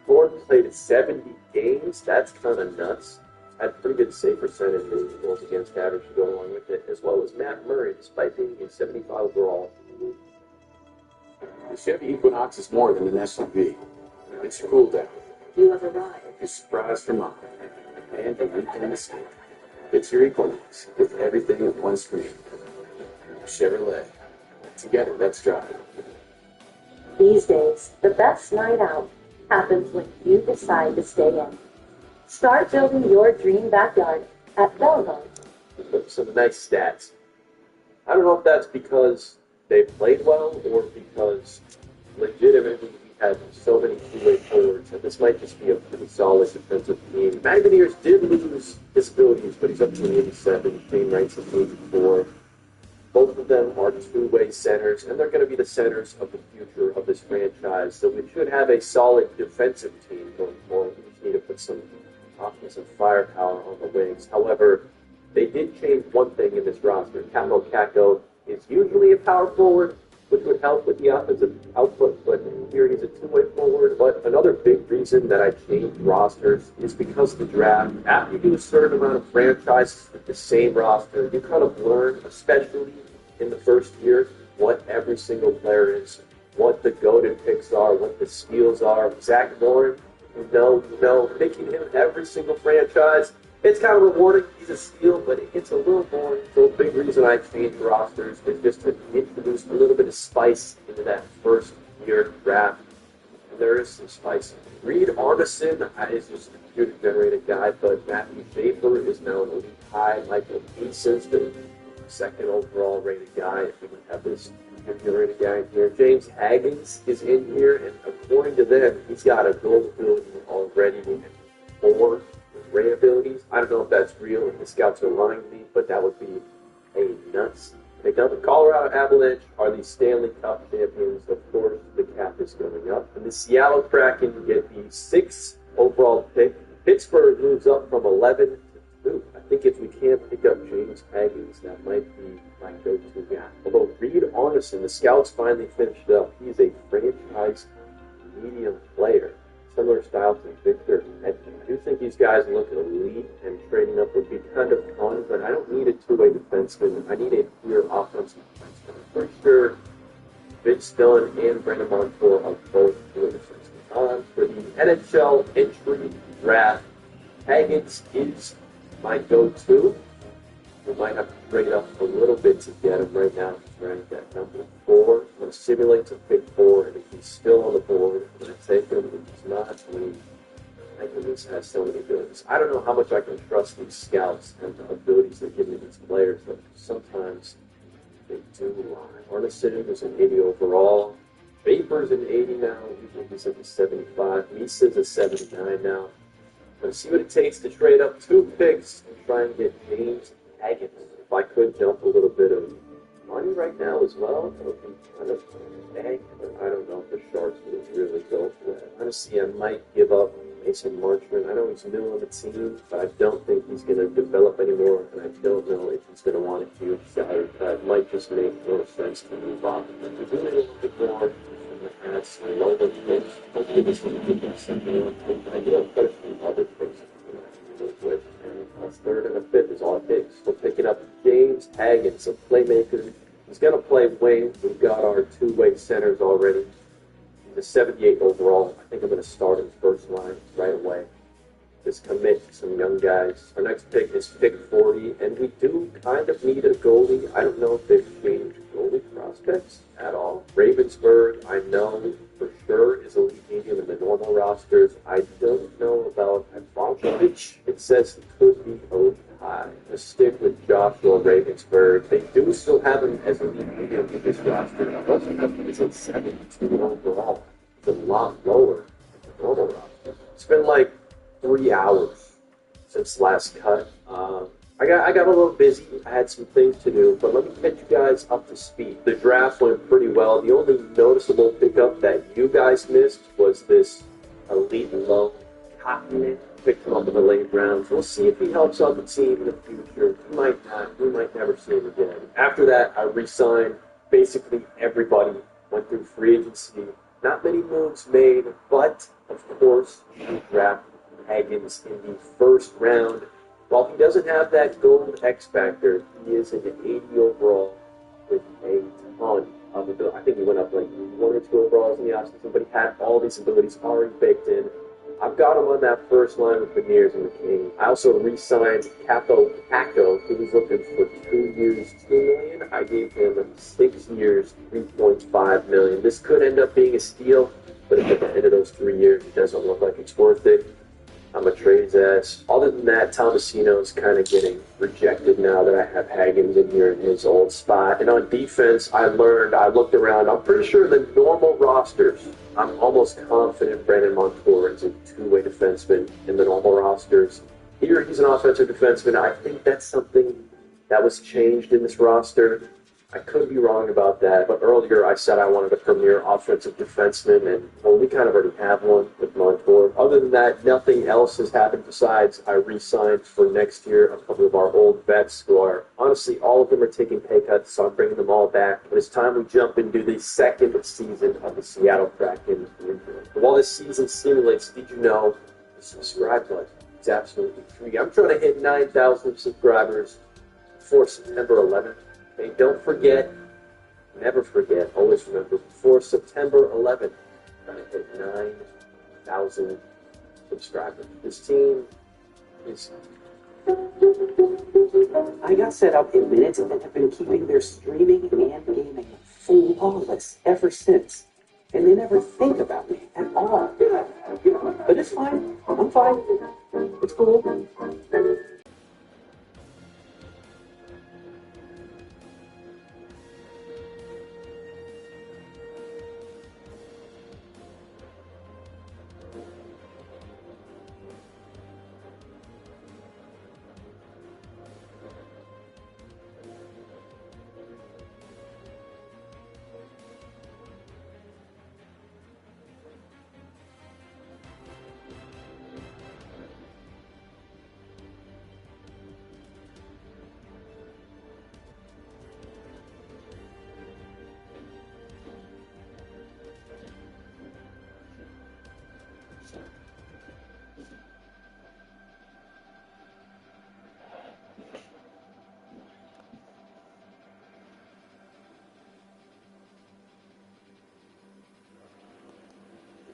Ford played 70 games. That's kind of nuts. had pretty good save percentage and goals against average to go along with it, as well as Matt Murray, despite being a 75 overall. The Chevy Equinox is more than an SUV. It's your cool down. You have arrived. Your surprise for mom. And a weekend escape. It's your Equinox with everything in one screen. Chevrolet. Together, let's drive. These days, the best night out happens when you decide to stay in. Start building your dream backyard at Belmont. Some nice stats. I don't know if that's because they played well or because legitimately we had so many two-way forwards, and this might just be a pretty solid defensive team. Magnaneers did lose his abilities, but he's up to an 87. Shane Wright's an 84. Both of them are two-way centers, and they're going to be the centers of the future of this franchise. So we should have a solid defensive team going forward. We just need to put some offensive firepower on the wings. However, they did change one thing in this roster. Kamo Kakko is usually a power forward, which would help with the offensive output, but here he's a two-way forward. But another big reason that I changed rosters is because of the draft. After you do a certain amount of franchises with the same roster, you kind of learn, especially in the first year, what every single player is, what the goated picks are, what the steals are. Zach Warren, you know, picking him every single franchise, it's kind of rewarding. He's a steal, but it gets a little boring. So a big reason I changed rosters is just to introduce a little bit of spice into that first year draft. And there is some spice. Reed Arneson is just a computer-generated guy, but Matthew Schaefer is now an elite high. Michael Eason's the second overall rated guy. If we have this computer-generated guy in here. James Haggins is in here, and according to them, he's got a goal ability already and 4 Ray abilities. I don't know if that's real, if the scouts are lying to me, but that would be a nuts. Now, the Colorado Avalanche are the Stanley Cup champions. Of course, the cap is going up. And the Seattle Kraken get the 6th overall pick. Pittsburgh moves up from 11 to 2. I think if we can't pick up James Haggins, that might be my go-to guy. Although Reed Arneson, the scouts finally finished up. He's a franchise medium player. Similar style to Victor. I do think these guys look elite, and trading up would be kind of fun, but I don't need a two-way defenseman. I need a clear offensive defenseman. I'm pretty sure Vince Dunn and Brandon Montour are both two-way defensemen. For the NHL entry draft, Haggins is my go-to. We might have to trade up a little bit to get him. Right now. He's ranked at number 4. I'm going to simulate to pick 4, and if he's still on the board, I'm going to take him. If he's not, I think this has so many abilities. I don't know how much I can trust these scouts and the abilities they give me these players, but sometimes they do. Arneson is an 80 overall. Vapor's an 80 now. Usually he's at the 75. Misa's a 79 now. I'm going to see what it takes to trade up 2 picks and try and get James Haggins. If I could dump a little bit of money right now as well, that would be kind of bang, but I don't know if the Sharks would really go for that. Honestly, I might give up Mason Marchment. I know he's new on the team, but I don't think he's going to develop anymore, and I don't know if he's going to want a huge salary cut. Might just make more sense to move on. If we do a little bit more, and that's a lower picks, hopefully this will be the second one. I do have quite a few other picks with, and a 3rd and a 5th is all it takes. We're picking up James Haggins, a playmaker. He's going to play wing. We've got our two-way centers already. He's a 78 overall. I think I'm going to start him first line right away. Just commit to some young guys. Our next pick is pick 40, and we do kind of need a goalie. I don't know if they've changed goalie prospects at all. Ravensburg, I know for sure, is elite medium in the normal rosters. I don't know about Ivankovic. It says he could be elite high. Let's stick with Joshua Ravensburg. They do still have him as elite medium in this roster. I wasn't up to 72 overall. It's a lot lower than the normal roster. It's been like 3 hours since last cut. I got a little busy. I had some things to do, but let me catch you guys up to speed. The draft went pretty well. The only noticeable pickup that you guys missed was this elite low Kotkaniemi. Picked him up in the late rounds. We'll see if he helps out the team in the future. He might not. We might never see him again. After that, I re-signed basically everybody. Went through free agency. Not many moves made, but of course, we drafted Haggins in the first round. While he doesn't have that gold X factor, he is an 80 overall with a ton of ability. I think he went up like 1 or 2 overalls in the offseason, but he had all these abilities already baked in. I've got him on that first line with Beniers and McCain. I also re-signed Capo Paco, who was looking for 2 years, $2 million. I gave him 6 years, $3.5 million. This could end up being a steal, but if at the end of those 3 years it doesn't look like it's worth it, I'm a trade his ass. Other than that, Tomasino's kind of getting rejected now that I have Hagens in here in his old spot. And on defense, I looked around. I'm pretty sure the normal rosters, I'm almost confident Brandon Montour is a 2-way defenseman in the normal rosters. Here, he's an offensive defenseman. I think that's something that was changed in this roster. I could be wrong about that, but earlier I said I wanted a premier offensive defenseman, and well, we kind of already have one with Montour. Other than that, nothing else has happened besides I re-signed for next year a couple of our old vets who are, honestly, all of them are taking pay cuts, so I'm bringing them all back. But it's time we jump into the second season of the Seattle Kraken. While this season simulates, did you know the subscribe button is absolutely free? I'm trying to hit 9,000 subscribers before September 11th. Hey, don't forget, never forget, always remember, before September 11th, we're going to hit 9,000 subscribers. This team is... I got set up in minutes and have been keeping their streaming and gaming flawless ever since. And they never think about me at all. But it's fine. I'm fine. It's cool.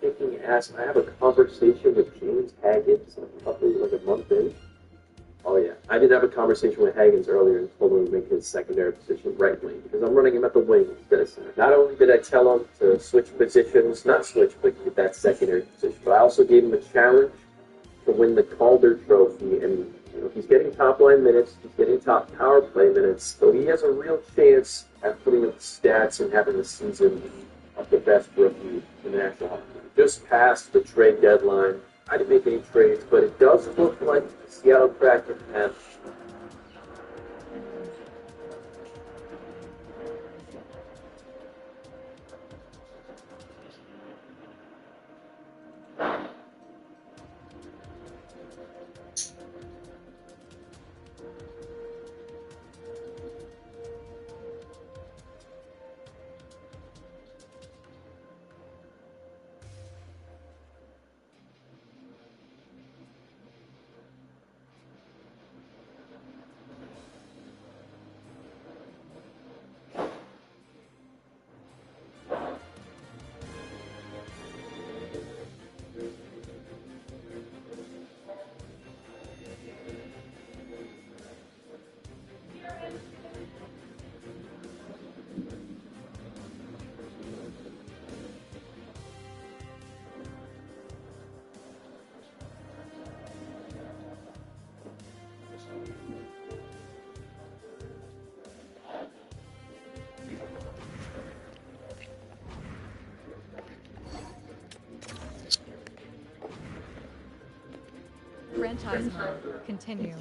Kicking ass. I have a conversation with James Hagens probably like a month in. Oh yeah, I did have a conversation with Hagens earlier and told him to make his secondary position right wing because I'm running him at the wing instead of center. Not only did I tell him to switch positions, not switch, but get that secondary position, but I also gave him a challenge to win the Calder Trophy. And you know, he's getting top line minutes, he's getting top power play minutes, so he has a real chance at putting up stats and having the season of the best rookie in the National Hockey League. Just past the trade deadline. I didn't make any trades, but it does look like the Seattle Kraken have Franchise mode. Continue.